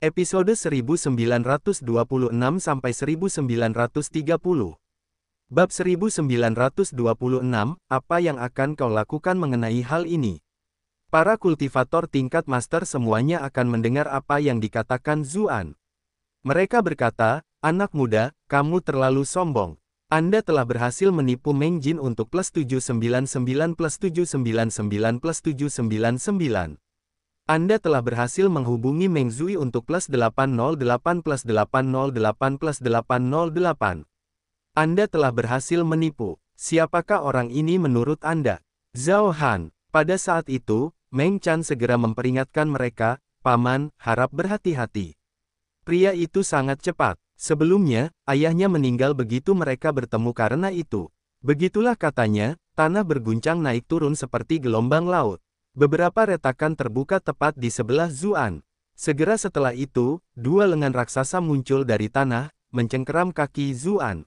Episode 1926-1930. Bab 1926, apa yang akan kau lakukan mengenai hal ini? Para kultivator tingkat master semuanya akan mendengar apa yang dikatakan Zuan. Mereka berkata, anak muda, kamu terlalu sombong. Anda telah berhasil menipu Meng Jin untuk plus 799 plus 799 plus 799. Anda telah berhasil menghubungi Meng Zui untuk plus 808 plus 808 plus 808. Anda telah berhasil menipu. Siapakah orang ini menurut Anda? Zhao Han. Pada saat itu, Meng Chan segera memperingatkan mereka, Paman, harap berhati-hati. Pria itu sangat cepat. Sebelumnya, ayahnya meninggal begitu mereka bertemu karena itu. Begitulah katanya, tanah berguncang naik turun seperti gelombang laut. Beberapa retakan terbuka tepat di sebelah Zuan. Segera setelah itu, dua lengan raksasa muncul dari tanah, mencengkeram kaki Zuan.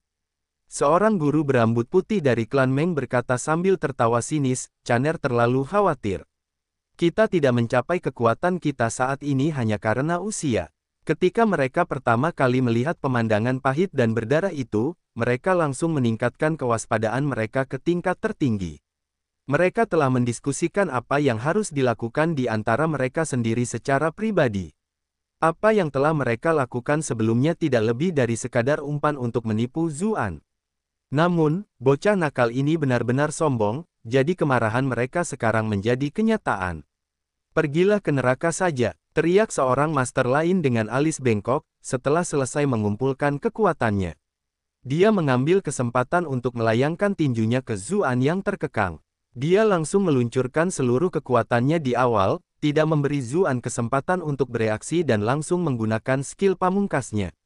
Seorang guru berambut putih dari klan Meng berkata sambil tertawa sinis, Chaner terlalu khawatir. Kita tidak mencapai kekuatan kita saat ini hanya karena usia. Ketika mereka pertama kali melihat pemandangan pahit dan berdarah itu, mereka langsung meningkatkan kewaspadaan mereka ke tingkat tertinggi. Mereka telah mendiskusikan apa yang harus dilakukan di antara mereka sendiri secara pribadi. Apa yang telah mereka lakukan sebelumnya tidak lebih dari sekadar umpan untuk menipu Zuan. Namun, bocah nakal ini benar-benar sombong, jadi kemarahan mereka sekarang menjadi kenyataan. Pergilah ke neraka saja, teriak seorang master lain dengan alis bengkok, setelah selesai mengumpulkan kekuatannya. Dia mengambil kesempatan untuk melayangkan tinjunya ke Zuan yang terkekang. Dia langsung meluncurkan seluruh kekuatannya di awal, tidak memberi Zuan kesempatan untuk bereaksi dan langsung menggunakan skill pamungkasnya.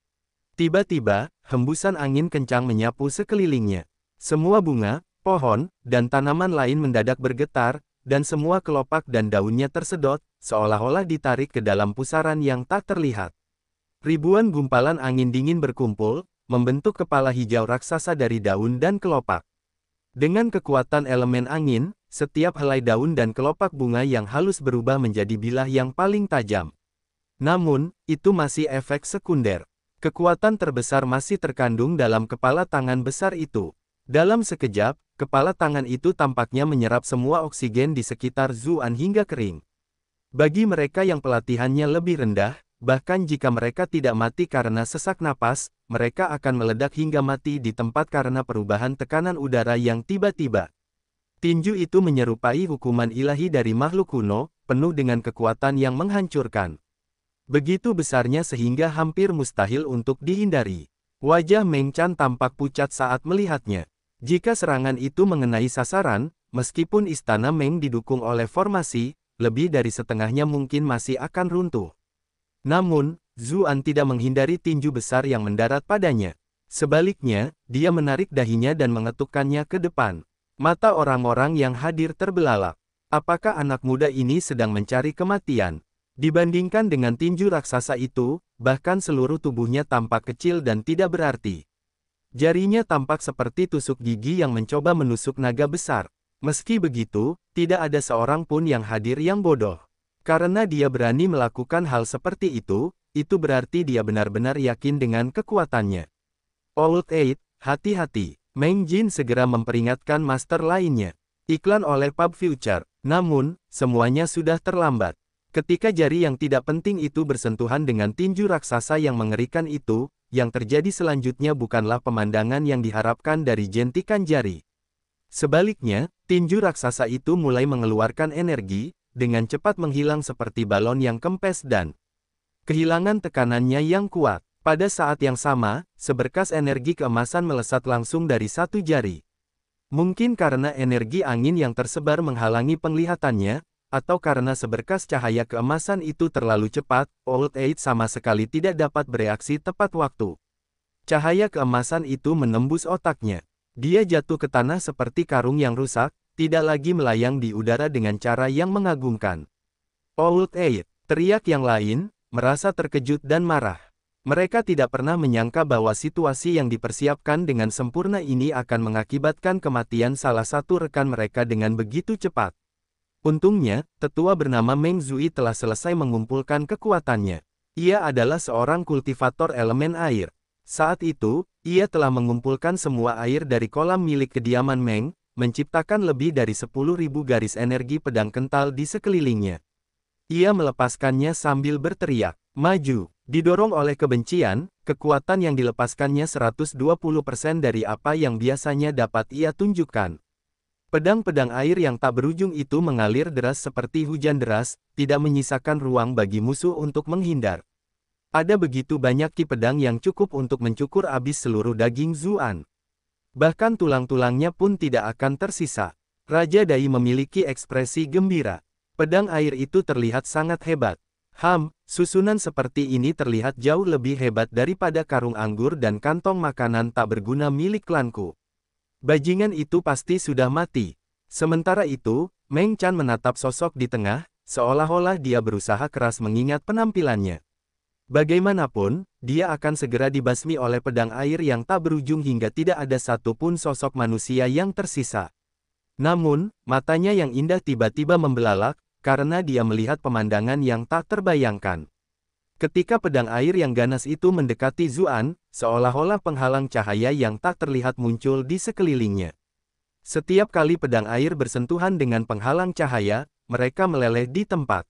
Tiba-tiba, hembusan angin kencang menyapu sekelilingnya. Semua bunga, pohon, dan tanaman lain mendadak bergetar, dan semua kelopak dan daunnya tersedot, seolah-olah ditarik ke dalam pusaran yang tak terlihat. Ribuan gumpalan angin dingin berkumpul, membentuk kepala hijau raksasa dari daun dan kelopak. Dengan kekuatan elemen angin, setiap helai daun dan kelopak bunga yang halus berubah menjadi bilah yang paling tajam. Namun, itu masih efek sekunder. Kekuatan terbesar masih terkandung dalam kepala tangan besar itu. Dalam sekejap, kepala tangan itu tampaknya menyerap semua oksigen di sekitar Zuan hingga kering. Bagi mereka yang pelatihannya lebih rendah, bahkan jika mereka tidak mati karena sesak napas, mereka akan meledak hingga mati di tempat karena perubahan tekanan udara yang tiba-tiba. Tinju itu menyerupai hukuman ilahi dari makhluk kuno, penuh dengan kekuatan yang menghancurkan. Begitu besarnya sehingga hampir mustahil untuk dihindari. Wajah Meng Chan tampak pucat saat melihatnya. Jika serangan itu mengenai sasaran, meskipun istana Meng didukung oleh formasi, lebih dari setengahnya mungkin masih akan runtuh. Namun, Zuan tidak menghindari tinju besar yang mendarat padanya. Sebaliknya, dia menarik dahinya dan mengetukkannya ke depan. Mata orang-orang yang hadir terbelalak. Apakah anak muda ini sedang mencari kematian? Dibandingkan dengan tinju raksasa itu, bahkan seluruh tubuhnya tampak kecil dan tidak berarti. Jarinya tampak seperti tusuk gigi yang mencoba menusuk naga besar. Meski begitu, tidak ada seorang pun yang hadir yang bodoh. Karena dia berani melakukan hal seperti itu berarti dia benar-benar yakin dengan kekuatannya. Old Eight, hati-hati. Meng Jin segera memperingatkan master lainnya. Iklan oleh Pub Future. Namun, semuanya sudah terlambat. Ketika jari yang tidak penting itu bersentuhan dengan tinju raksasa yang mengerikan itu, yang terjadi selanjutnya bukanlah pemandangan yang diharapkan dari jentikan jari. Sebaliknya, tinju raksasa itu mulai mengeluarkan energi, dengan cepat menghilang seperti balon yang kempes dan kehilangan tekanannya yang kuat. Pada saat yang sama, seberkas energi keemasan melesat langsung dari satu jari. Mungkin karena energi angin yang tersebar menghalangi penglihatannya, atau karena seberkas cahaya keemasan itu terlalu cepat, Old Eight sama sekali tidak dapat bereaksi tepat waktu. Cahaya keemasan itu menembus otaknya. Dia jatuh ke tanah seperti karung yang rusak, tidak lagi melayang di udara dengan cara yang mengagumkan. Old Eight, teriak yang lain, merasa terkejut dan marah. Mereka tidak pernah menyangka bahwa situasi yang dipersiapkan dengan sempurna ini akan mengakibatkan kematian salah satu rekan mereka dengan begitu cepat. Untungnya, tetua bernama Meng Zui telah selesai mengumpulkan kekuatannya. Ia adalah seorang kultivator elemen air. Saat itu, ia telah mengumpulkan semua air dari kolam milik kediaman Meng, menciptakan lebih dari 10.000 garis energi pedang kental di sekelilingnya. Ia melepaskannya sambil berteriak, "Maju!" Didorong oleh kebencian, kekuatan yang dilepaskannya 120% dari apa yang biasanya dapat ia tunjukkan. Pedang-pedang air yang tak berujung itu mengalir deras seperti hujan deras, tidak menyisakan ruang bagi musuh untuk menghindar. Ada begitu banyak ki pedang yang cukup untuk mencukur habis seluruh daging Zuan. Bahkan tulang-tulangnya pun tidak akan tersisa. Raja Dai memiliki ekspresi gembira. Pedang air itu terlihat sangat hebat. Susunan seperti ini terlihat jauh lebih hebat daripada karung anggur dan kantong makanan tak berguna milik klanku. Bajingan itu pasti sudah mati. Sementara itu, Meng Chan menatap sosok di tengah, seolah-olah dia berusaha keras mengingat penampilannya. Bagaimanapun, dia akan segera dibasmi oleh pedang air yang tak berujung hingga tidak ada satupun sosok manusia yang tersisa. Namun, matanya yang indah tiba-tiba membelalak, karena dia melihat pemandangan yang tak terbayangkan. Ketika pedang air yang ganas itu mendekati Zuan, seolah-olah penghalang cahaya yang tak terlihat muncul di sekelilingnya. Setiap kali pedang air bersentuhan dengan penghalang cahaya, mereka meleleh di tempat.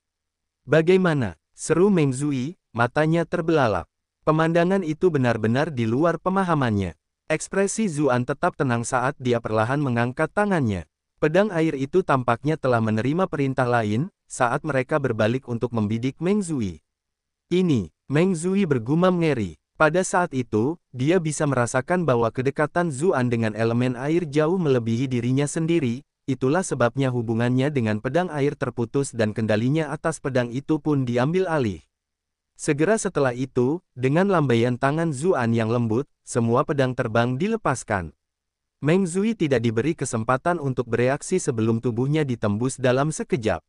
"Bagaimana?" seru Meng Zui, matanya terbelalak. Pemandangan itu benar-benar di luar pemahamannya. Ekspresi Zuan tetap tenang saat dia perlahan mengangkat tangannya. Pedang air itu tampaknya telah menerima perintah lain, saat mereka berbalik untuk membidik Meng Zui. "Ini," Meng Zui bergumam ngeri. Pada saat itu, dia bisa merasakan bahwa kedekatan Zuan dengan elemen air jauh melebihi dirinya sendiri, itulah sebabnya hubungannya dengan pedang air terputus dan kendalinya atas pedang itu pun diambil alih. Segera setelah itu, dengan lambaian tangan Zuan yang lembut, semua pedang terbang dilepaskan. Meng Zui tidak diberi kesempatan untuk bereaksi sebelum tubuhnya ditembus dalam sekejap.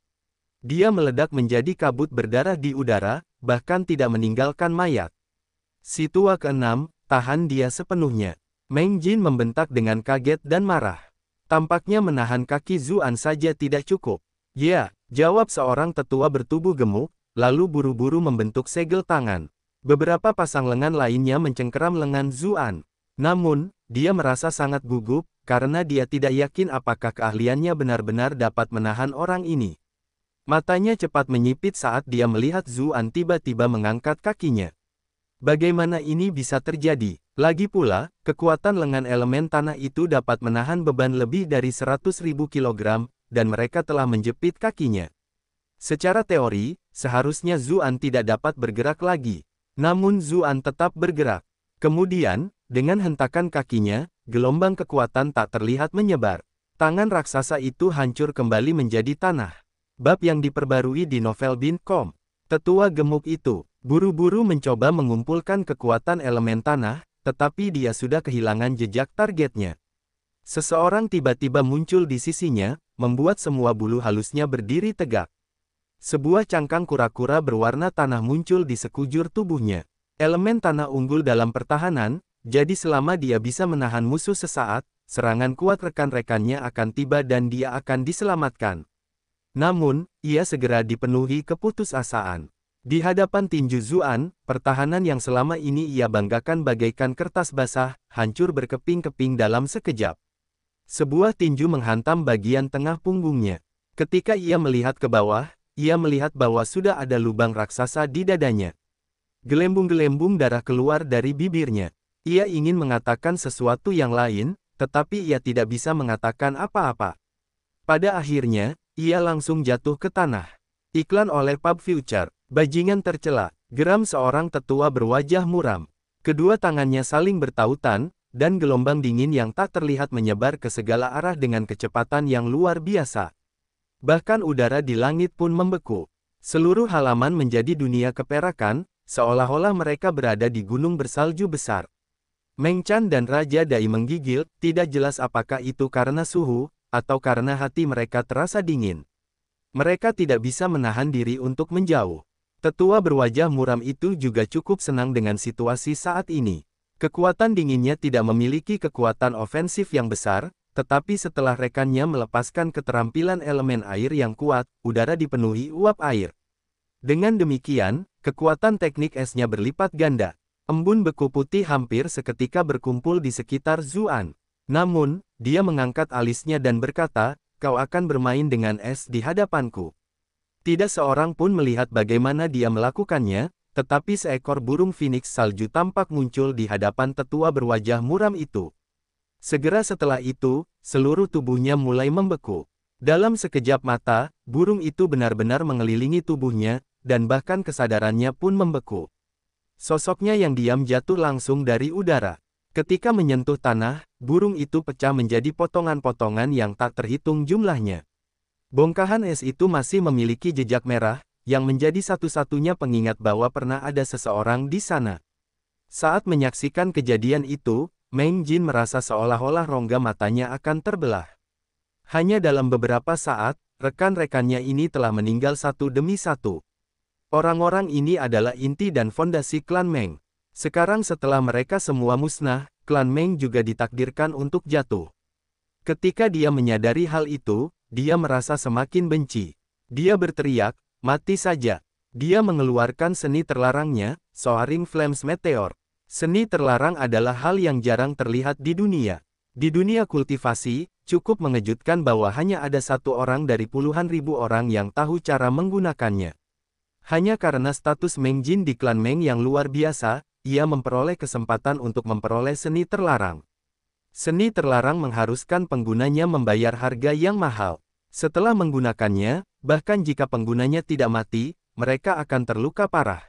Dia meledak menjadi kabut berdarah di udara, bahkan tidak meninggalkan mayat. "Si tua keenam, tahan dia sepenuhnya." Meng Jin membentak dengan kaget dan marah. Tampaknya menahan kaki Zuan saja tidak cukup. "Ya," jawab seorang tetua bertubuh gemuk, lalu buru-buru membentuk segel tangan. Beberapa pasang lengan lainnya mencengkeram lengan Zuan. Namun, dia merasa sangat gugup, karena dia tidak yakin apakah keahliannya benar-benar dapat menahan orang ini. Matanya cepat menyipit saat dia melihat Zuan tiba-tiba mengangkat kakinya. Bagaimana ini bisa terjadi? Lagi pula, kekuatan lengan elemen tanah itu dapat menahan beban lebih dari 100.000 kilogram, dan mereka telah menjepit kakinya. Secara teori, seharusnya Zuan tidak dapat bergerak lagi. Namun Zuan tetap bergerak. Kemudian, dengan hentakan kakinya, gelombang kekuatan tak terlihat menyebar. Tangan raksasa itu hancur kembali menjadi tanah. Bab yang diperbarui di novel.com. Tetua gemuk itu buru-buru mencoba mengumpulkan kekuatan elemen tanah, tetapi dia sudah kehilangan jejak targetnya. Seseorang tiba-tiba muncul di sisinya, membuat semua bulu halusnya berdiri tegak. Sebuah cangkang kura-kura berwarna tanah muncul di sekujur tubuhnya. Elemen tanah unggul dalam pertahanan, jadi selama dia bisa menahan musuh sesaat, serangan kuat rekan-rekannya akan tiba dan dia akan diselamatkan. Namun, ia segera dipenuhi keputusasaan. Di hadapan tinju Zuan, pertahanan yang selama ini ia banggakan bagaikan kertas basah, hancur berkeping-keping dalam sekejap. Sebuah tinju menghantam bagian tengah punggungnya. Ketika ia melihat ke bawah, ia melihat bahwa sudah ada lubang raksasa di dadanya. Gelembung-gelembung darah keluar dari bibirnya. Ia ingin mengatakan sesuatu yang lain, tetapi ia tidak bisa mengatakan apa-apa. Pada akhirnya, ia langsung jatuh ke tanah. Iklan oleh Pub Future. Bajingan tercela, geram seorang tetua berwajah muram. Kedua tangannya saling bertautan, dan gelombang dingin yang tak terlihat menyebar ke segala arah dengan kecepatan yang luar biasa. Bahkan udara di langit pun membeku. Seluruh halaman menjadi dunia keperakan, seolah-olah mereka berada di gunung bersalju besar. Meng Chan dan Raja Dai menggigil, tidak jelas apakah itu karena suhu, atau karena hati mereka terasa dingin. Mereka tidak bisa menahan diri untuk menjauh. Tetua berwajah muram itu juga cukup senang dengan situasi saat ini. Kekuatan dinginnya tidak memiliki kekuatan ofensif yang besar, tetapi setelah rekannya melepaskan keterampilan elemen air yang kuat, udara dipenuhi uap air. Dengan demikian, kekuatan teknik esnya berlipat ganda. Embun beku putih hampir seketika berkumpul di sekitar Zuan. Namun, dia mengangkat alisnya dan berkata, kau akan bermain dengan es di hadapanku. Tidak seorang pun melihat bagaimana dia melakukannya, tetapi seekor burung phoenix salju tampak muncul di hadapan tetua berwajah muram itu. Segera setelah itu, seluruh tubuhnya mulai membeku. Dalam sekejap mata, burung itu benar-benar mengelilingi tubuhnya, dan bahkan kesadarannya pun membeku. Sosoknya yang diam jatuh langsung dari udara. Ketika menyentuh tanah, burung itu pecah menjadi potongan-potongan yang tak terhitung jumlahnya. Bongkahan es itu masih memiliki jejak merah, yang menjadi satu-satunya pengingat bahwa pernah ada seseorang di sana. Saat menyaksikan kejadian itu, Meng Jin merasa seolah-olah rongga matanya akan terbelah. Hanya dalam beberapa saat, rekan-rekannya ini telah meninggal satu demi satu. Orang-orang ini adalah inti dan fondasi klan Meng. Sekarang setelah mereka semua musnah, klan Meng juga ditakdirkan untuk jatuh. Ketika dia menyadari hal itu, dia merasa semakin benci. Dia berteriak, mati saja. Dia mengeluarkan seni terlarangnya, Soaring Flames Meteor. Seni terlarang adalah hal yang jarang terlihat di dunia. Di dunia kultivasi, cukup mengejutkan bahwa hanya ada satu orang dari puluhan ribu orang yang tahu cara menggunakannya. Hanya karena status Meng Jin di klan Meng yang luar biasa, ia memperoleh kesempatan untuk memperoleh seni terlarang. Seni terlarang mengharuskan penggunanya membayar harga yang mahal. Setelah menggunakannya, bahkan jika penggunanya tidak mati, mereka akan terluka parah.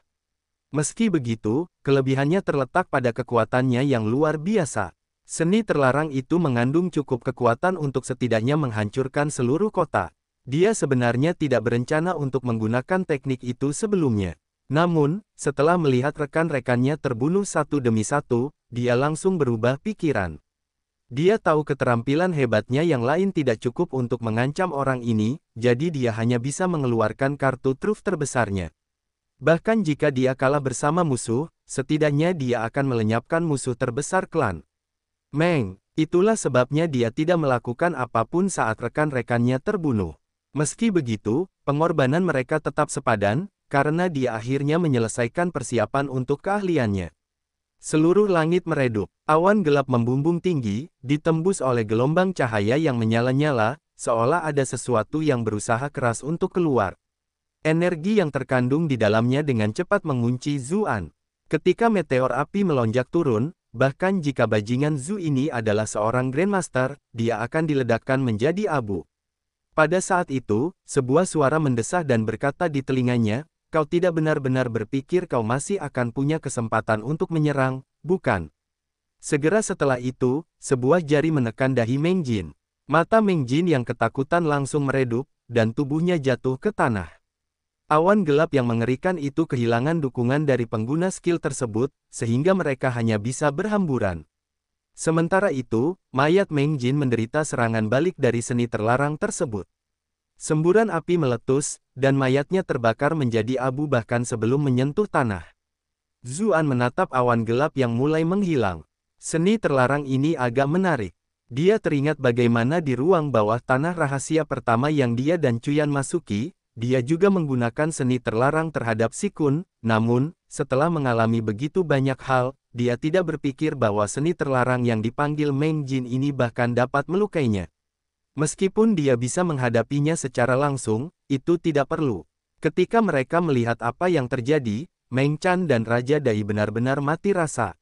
Meski begitu, kelebihannya terletak pada kekuatannya yang luar biasa. Seni terlarang itu mengandung cukup kekuatan untuk setidaknya menghancurkan seluruh kota. Dia sebenarnya tidak berencana untuk menggunakan teknik itu sebelumnya. Namun, setelah melihat rekan-rekannya terbunuh satu demi satu, dia langsung berubah pikiran. Dia tahu keterampilan hebatnya yang lain tidak cukup untuk mengancam orang ini, jadi dia hanya bisa mengeluarkan kartu truf terbesarnya. Bahkan jika dia kalah bersama musuh, setidaknya dia akan melenyapkan musuh terbesar klan Meng. Itulah sebabnya dia tidak melakukan apapun saat rekan-rekannya terbunuh. Meski begitu, pengorbanan mereka tetap sepadan, karena dia akhirnya menyelesaikan persiapan untuk keahliannya. Seluruh langit meredup, awan gelap membumbung tinggi, ditembus oleh gelombang cahaya yang menyala-nyala, seolah ada sesuatu yang berusaha keras untuk keluar. Energi yang terkandung di dalamnya dengan cepat mengunci Zuan. Ketika meteor api melonjak turun, bahkan jika bajingan Zu ini adalah seorang Grandmaster, dia akan diledakkan menjadi abu. Pada saat itu, sebuah suara mendesah dan berkata di telinganya, kau tidak benar-benar berpikir kau masih akan punya kesempatan untuk menyerang, bukan? Segera setelah itu, sebuah jari menekan dahi Meng Jin. Mata Meng Jin yang ketakutan langsung meredup, dan tubuhnya jatuh ke tanah. Awan gelap yang mengerikan itu kehilangan dukungan dari pengguna skill tersebut, sehingga mereka hanya bisa berhamburan. Sementara itu, mayat Meng Jin menderita serangan balik dari seni terlarang tersebut. Semburan api meletus, dan mayatnya terbakar menjadi abu bahkan sebelum menyentuh tanah. Zuan menatap awan gelap yang mulai menghilang. Seni terlarang ini agak menarik. Dia teringat bagaimana di ruang bawah tanah rahasia pertama yang dia dan Cuyan masuki, dia juga menggunakan seni terlarang terhadap Si Kun, namun, setelah mengalami begitu banyak hal, dia tidak berpikir bahwa seni terlarang yang dipanggil Meng Jin ini bahkan dapat melukainya. Meskipun dia bisa menghadapinya secara langsung, itu tidak perlu. Ketika mereka melihat apa yang terjadi, Meng Chan dan Raja Dai benar-benar mati rasa.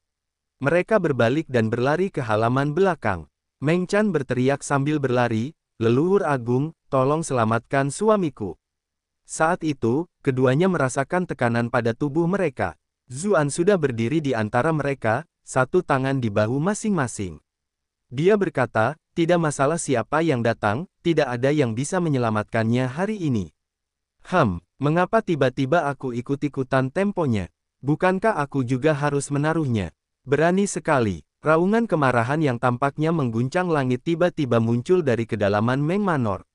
Mereka berbalik dan berlari ke halaman belakang. Meng Chan berteriak sambil berlari, leluhur agung, tolong selamatkan suamiku. Saat itu, keduanya merasakan tekanan pada tubuh mereka. Zuan sudah berdiri di antara mereka, satu tangan di bahu masing-masing. Dia berkata, tidak masalah siapa yang datang, tidak ada yang bisa menyelamatkannya hari ini. Mengapa tiba-tiba aku ikut-ikutan temponya? Bukankah aku juga harus menaruhnya? Berani sekali. Raungan kemarahan yang tampaknya mengguncang langit tiba-tiba muncul dari kedalaman Meng Manor.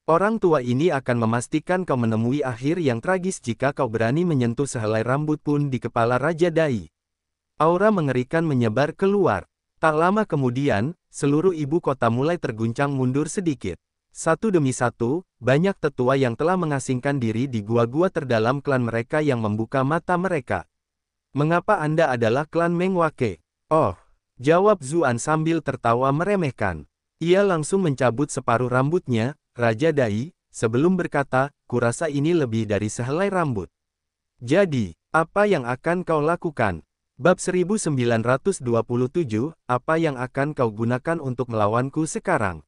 Orang tua ini akan memastikan kau menemui akhir yang tragis jika kau berani menyentuh sehelai rambut pun di kepala Raja Dai. Aura mengerikan menyebar keluar. Tak lama kemudian, seluruh ibu kota mulai terguncang mundur sedikit. Satu demi satu, banyak tetua yang telah mengasingkan diri di gua-gua terdalam klan mereka yang membuka mata mereka. Mengapa Anda adalah klan Meng Wake? Oh, jawab Zuan sambil tertawa meremehkan. Ia langsung mencabut separuh rambutnya, Raja Dai, sebelum berkata, kurasa ini lebih dari sehelai rambut. Jadi, apa yang akan kau lakukan? Bab 1927, apa yang akan kau gunakan untuk melawanku sekarang?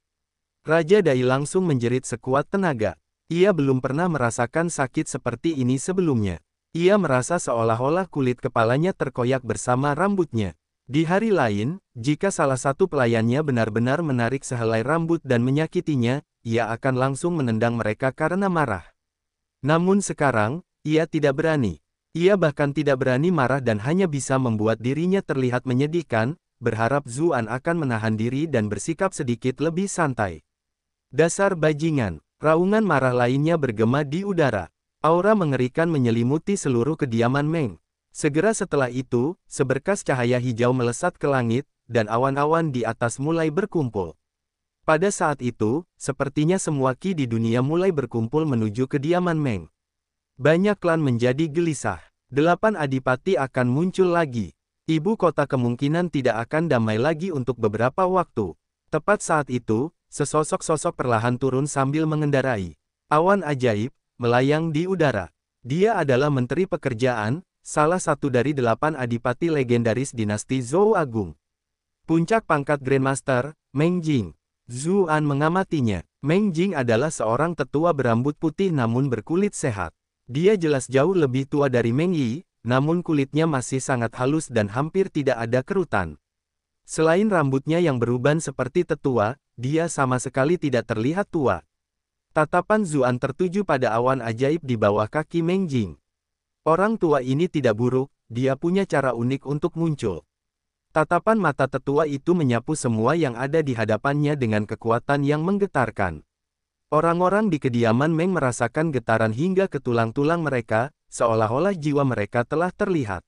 Raja Dai langsung menjerit sekuat tenaga. Ia belum pernah merasakan sakit seperti ini sebelumnya. Ia merasa seolah-olah kulit kepalanya terkoyak bersama rambutnya. Di hari lain, jika salah satu pelayannya benar-benar menarik sehelai rambut dan menyakitinya, ia akan langsung menendang mereka karena marah. Namun sekarang, ia tidak berani. Ia bahkan tidak berani marah dan hanya bisa membuat dirinya terlihat menyedihkan, berharap Zuan akan menahan diri dan bersikap sedikit lebih santai. Dasar bajingan, raungan marah lainnya bergema di udara. Aura mengerikan menyelimuti seluruh kediaman Meng. Segera setelah itu, seberkas cahaya hijau melesat ke langit, dan awan-awan di atas mulai berkumpul. Pada saat itu, sepertinya semua ki di dunia mulai berkumpul menuju kediaman Meng. Banyak klan menjadi gelisah. 8 adipati akan muncul lagi. Ibu kota kemungkinan tidak akan damai lagi untuk beberapa waktu. Tepat saat itu, sesosok sosok perlahan turun sambil mengendarai awan ajaib, melayang di udara. Dia adalah Menteri Pekerjaan, salah satu dari 8 adipati legendaris dinasti Zhou Agung. Puncak pangkat Grandmaster, Meng Jing. Zuan mengamatinya. Meng Jing adalah seorang tetua berambut putih namun berkulit sehat. Dia jelas jauh lebih tua dari Meng Yi, namun kulitnya masih sangat halus dan hampir tidak ada kerutan. Selain rambutnya yang beruban seperti tetua, dia sama sekali tidak terlihat tua. Tatapan Zuan tertuju pada awan ajaib di bawah kaki Meng Jing. Orang tua ini tidak buruk, dia punya cara unik untuk muncul. Tatapan mata tetua itu menyapu semua yang ada di hadapannya dengan kekuatan yang menggetarkan. Orang-orang di kediaman Meng merasakan getaran hingga ke tulang-tulang mereka, seolah-olah jiwa mereka telah terlihat.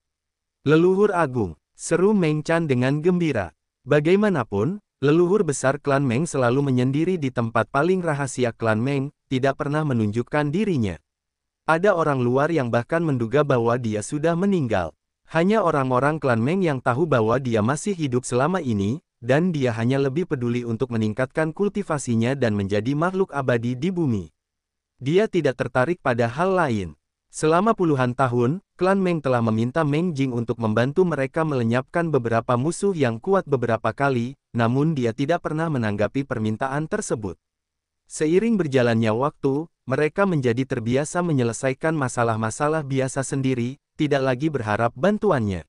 Leluhur agung, seru Meng Chan dengan gembira. Bagaimanapun, leluhur besar klan Meng selalu menyendiri di tempat paling rahasia klan Meng, tidak pernah menunjukkan dirinya. Ada orang luar yang bahkan menduga bahwa dia sudah meninggal. Hanya orang-orang klan Meng yang tahu bahwa dia masih hidup selama ini, dan dia hanya lebih peduli untuk meningkatkan kultivasinya dan menjadi makhluk abadi di bumi. Dia tidak tertarik pada hal lain. Selama puluhan tahun, klan Meng telah meminta Meng Jing untuk membantu mereka melenyapkan beberapa musuh yang kuat beberapa kali, namun dia tidak pernah menanggapi permintaan tersebut. Seiring berjalannya waktu, mereka menjadi terbiasa menyelesaikan masalah-masalah biasa sendiri, tidak lagi berharap bantuannya.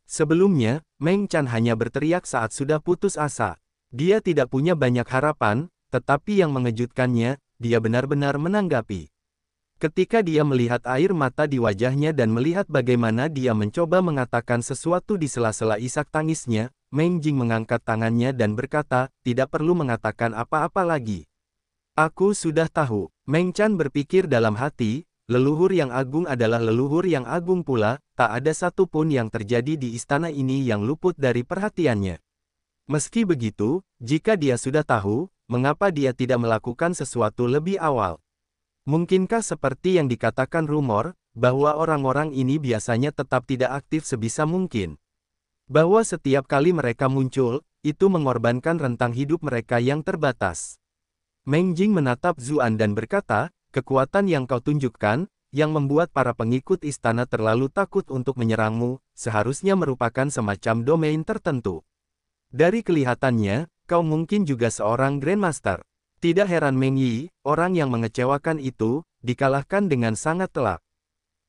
Sebelumnya, Meng Chan hanya berteriak saat sudah putus asa. Dia tidak punya banyak harapan, tetapi yang mengejutkannya, dia benar-benar menanggapi. Ketika dia melihat air mata di wajahnya dan melihat bagaimana dia mencoba mengatakan sesuatu di sela-sela isak tangisnya, Meng Jing mengangkat tangannya dan berkata, tidak perlu mengatakan apa-apa lagi. Aku sudah tahu. Meng Chan berpikir dalam hati, leluhur yang agung adalah leluhur yang agung pula, tak ada satupun yang terjadi di istana ini yang luput dari perhatiannya. Meski begitu, jika dia sudah tahu, mengapa dia tidak melakukan sesuatu lebih awal? Mungkinkah seperti yang dikatakan rumor, bahwa orang-orang ini biasanya tetap tidak aktif sebisa mungkin? Bahwa setiap kali mereka muncul, itu mengorbankan rentang hidup mereka yang terbatas. Meng Jing menatap Zuan dan berkata, kekuatan yang kau tunjukkan, yang membuat para pengikut istana terlalu takut untuk menyerangmu, seharusnya merupakan semacam domain tertentu. Dari kelihatannya, kau mungkin juga seorang Grandmaster. Tidak heran Meng Yi, orang yang mengecewakan itu, dikalahkan dengan sangat telak.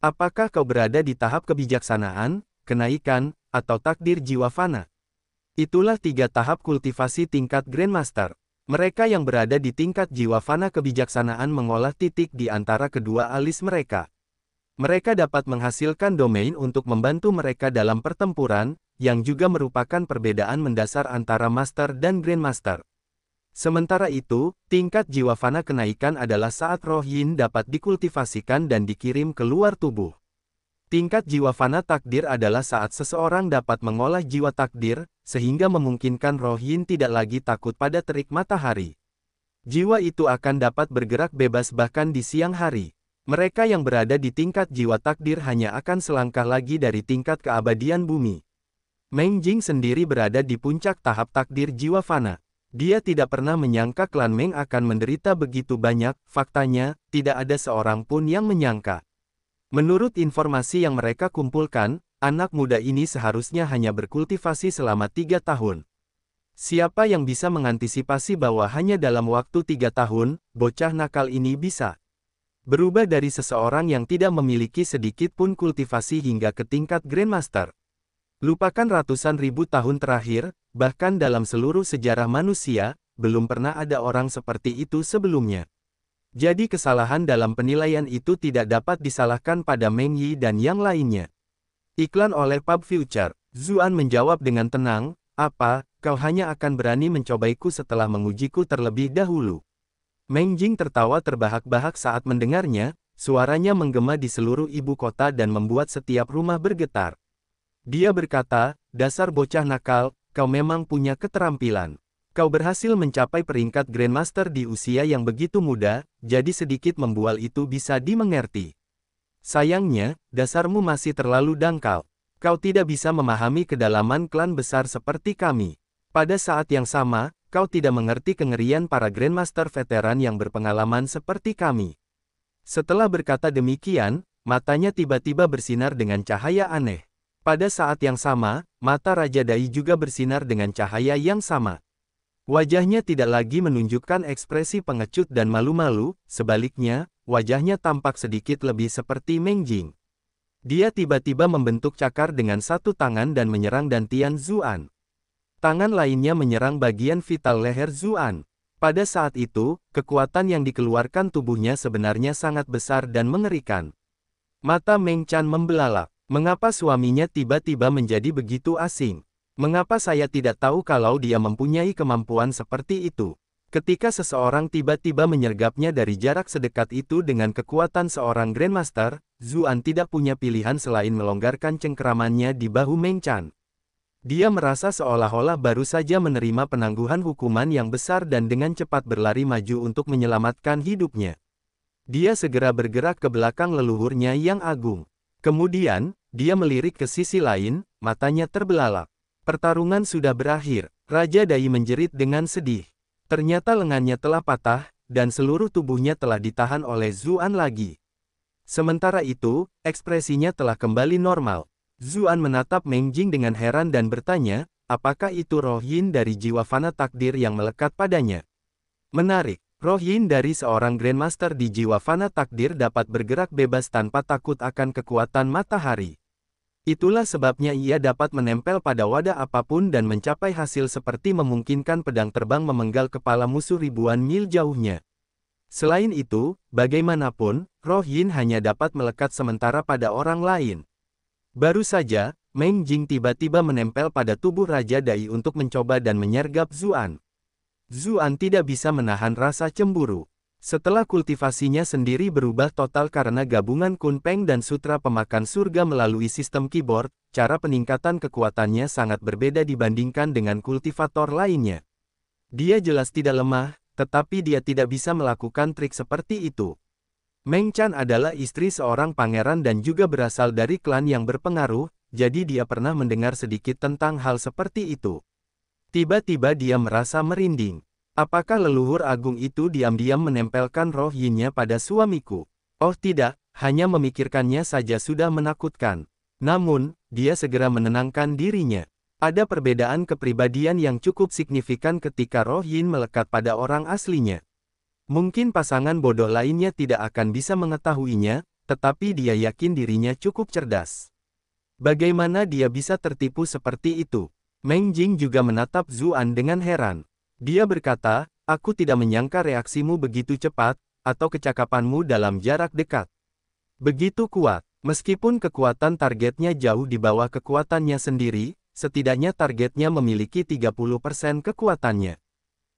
Apakah kau berada di tahap kebijaksanaan, kenaikan, atau takdir jiwa fana? Itulah 3 tahap kultivasi tingkat Grandmaster. Mereka yang berada di tingkat jiwa fana kebijaksanaan mengolah titik di antara kedua alis mereka. Mereka dapat menghasilkan domain untuk membantu mereka dalam pertempuran, yang juga merupakan perbedaan mendasar antara Master dan Grandmaster. Sementara itu, tingkat jiwa fana kenaikan adalah saat roh yin dapat dikultivasikan dan dikirim keluar tubuh. Tingkat jiwa fana takdir adalah saat seseorang dapat mengolah jiwa takdir, sehingga memungkinkan roh yin tidak lagi takut pada terik matahari. Jiwa itu akan dapat bergerak bebas bahkan di siang hari. Mereka yang berada di tingkat jiwa takdir hanya akan selangkah lagi dari tingkat keabadian bumi. Meng Jing sendiri berada di puncak tahap takdir jiwa fana. Dia tidak pernah menyangka klan Meng akan menderita begitu banyak, faktanya, tidak ada seorang pun yang menyangka. Menurut informasi yang mereka kumpulkan, anak muda ini seharusnya hanya berkultivasi selama 3 tahun. Siapa yang bisa mengantisipasi bahwa hanya dalam waktu 3 tahun, bocah nakal ini bisa berubah dari seseorang yang tidak memiliki sedikit pun kultivasi hingga ke tingkat Grandmaster. Lupakan ratusan ribu tahun terakhir, bahkan dalam seluruh sejarah manusia, belum pernah ada orang seperti itu sebelumnya. Jadi kesalahan dalam penilaian itu tidak dapat disalahkan pada Meng Yi dan yang lainnya. Iklan oleh Pub Future. Zuan menjawab dengan tenang, apa, kau hanya akan berani mencobaiku setelah mengujiku terlebih dahulu. Meng Jing tertawa terbahak-bahak saat mendengarnya, suaranya menggema di seluruh ibu kota dan membuat setiap rumah bergetar. Dia berkata, dasar bocah nakal, kau memang punya keterampilan. Kau berhasil mencapai peringkat Grandmaster di usia yang begitu muda, jadi sedikit membual itu bisa dimengerti. Sayangnya, dasarmu masih terlalu dangkal. Kau tidak bisa memahami kedalaman klan besar seperti kami. Pada saat yang sama, kau tidak mengerti kengerian para Grandmaster veteran yang berpengalaman seperti kami. Setelah berkata demikian, matanya tiba-tiba bersinar dengan cahaya aneh. Pada saat yang sama, mata Raja Dai juga bersinar dengan cahaya yang sama. Wajahnya tidak lagi menunjukkan ekspresi pengecut dan malu-malu, sebaliknya, wajahnya tampak sedikit lebih seperti Meng Jing. Dia tiba-tiba membentuk cakar dengan satu tangan dan menyerang Dantian Zuan. Tangan lainnya menyerang bagian vital leher Zuan. Pada saat itu, kekuatan yang dikeluarkan tubuhnya sebenarnya sangat besar dan mengerikan. Mata Meng Chan membelalak. Mengapa suaminya tiba-tiba menjadi begitu asing? Mengapa saya tidak tahu kalau dia mempunyai kemampuan seperti itu? Ketika seseorang tiba-tiba menyergapnya dari jarak sedekat itu dengan kekuatan seorang Grandmaster, Zuan tidak punya pilihan selain melonggarkan cengkeramannya di bahu Meng Chan. Dia merasa seolah-olah baru saja menerima penangguhan hukuman yang besar dan dengan cepat berlari maju untuk menyelamatkan hidupnya. Dia segera bergerak ke belakang leluhurnya yang agung. Kemudian, dia melirik ke sisi lain, matanya terbelalak. Pertarungan sudah berakhir. Raja Dai menjerit dengan sedih. Ternyata lengannya telah patah, dan seluruh tubuhnya telah ditahan oleh Zuan lagi. Sementara itu, ekspresinya telah kembali normal. Zuan menatap Meng Jing dengan heran dan bertanya, apakah itu roh yin dari jiwa fana takdir yang melekat padanya? Menarik, roh yin dari seorang Grandmaster di jiwa fana takdir dapat bergerak bebas tanpa takut akan kekuatan matahari. Itulah sebabnya ia dapat menempel pada wadah apapun dan mencapai hasil seperti memungkinkan pedang terbang memenggal kepala musuh ribuan mil jauhnya. Selain itu, bagaimanapun, roh yin hanya dapat melekat sementara pada orang lain. Baru saja, Meng Jing tiba-tiba menempel pada tubuh Raja Dai untuk mencoba dan menyergap Zuan. Zuan tidak bisa menahan rasa cemburu. Setelah kultivasinya sendiri berubah total karena gabungan Kunpeng dan Sutra Pemakan Surga melalui sistem keyboard, cara peningkatan kekuatannya sangat berbeda dibandingkan dengan kultivator lainnya. Dia jelas tidak lemah, tetapi dia tidak bisa melakukan trik seperti itu. Meng Chan adalah istri seorang pangeran dan juga berasal dari klan yang berpengaruh, jadi dia pernah mendengar sedikit tentang hal seperti itu. Tiba-tiba dia merasa merinding. Apakah leluhur agung itu diam-diam menempelkan roh yinnya pada suamiku? Oh tidak, hanya memikirkannya saja sudah menakutkan. Namun, dia segera menenangkan dirinya. Ada perbedaan kepribadian yang cukup signifikan ketika roh yin melekat pada orang aslinya. Mungkin pasangan bodoh lainnya tidak akan bisa mengetahuinya, tetapi dia yakin dirinya cukup cerdas. Bagaimana dia bisa tertipu seperti itu? Meng Jing juga menatap Zuan dengan heran. Dia berkata, aku tidak menyangka reaksimu begitu cepat, atau kecakapanmu dalam jarak dekat. Begitu kuat, meskipun kekuatan targetnya jauh di bawah kekuatannya sendiri, setidaknya targetnya memiliki 30% kekuatannya.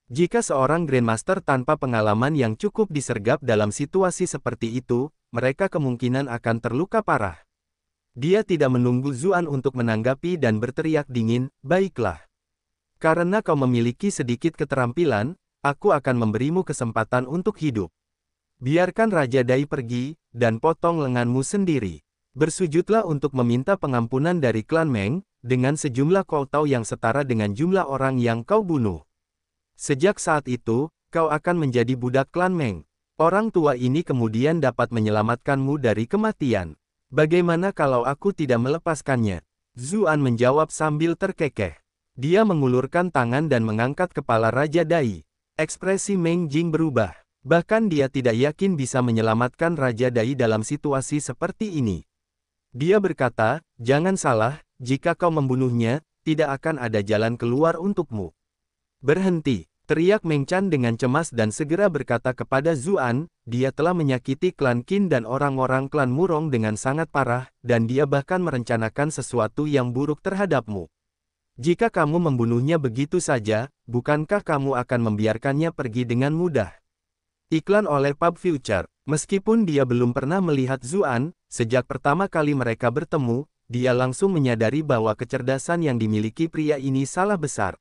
Jika seorang Grandmaster tanpa pengalaman yang cukup disergap dalam situasi seperti itu, mereka kemungkinan akan terluka parah. Dia tidak menunggu Zuan untuk menanggapi dan berteriak dingin, baiklah. Karena kau memiliki sedikit keterampilan, aku akan memberimu kesempatan untuk hidup. Biarkan Raja Dai pergi, dan potong lenganmu sendiri. Bersujudlah untuk meminta pengampunan dari klan Meng, dengan sejumlah koutao yang setara dengan jumlah orang yang kau bunuh. Sejak saat itu, kau akan menjadi budak klan Meng. Orang tua ini kemudian dapat menyelamatkanmu dari kematian. Bagaimana kalau aku tidak melepaskannya? Zuan menjawab sambil terkekeh. Dia mengulurkan tangan dan mengangkat kepala Raja Dai. Ekspresi Meng Jing berubah. Bahkan dia tidak yakin bisa menyelamatkan Raja Dai dalam situasi seperti ini. Dia berkata, jangan salah, jika kau membunuhnya, tidak akan ada jalan keluar untukmu. Berhenti, teriak Meng Chan dengan cemas dan segera berkata kepada Zuan, dia telah menyakiti klan Qin dan orang-orang klan Murong dengan sangat parah, dan dia bahkan merencanakan sesuatu yang buruk terhadapmu. Jika kamu membunuhnya begitu saja, bukankah kamu akan membiarkannya pergi dengan mudah? Iklan oleh Pub Future. Meskipun dia belum pernah melihat Zuan, sejak pertama kali mereka bertemu, dia langsung menyadari bahwa kecerdasan yang dimiliki pria ini salah besar.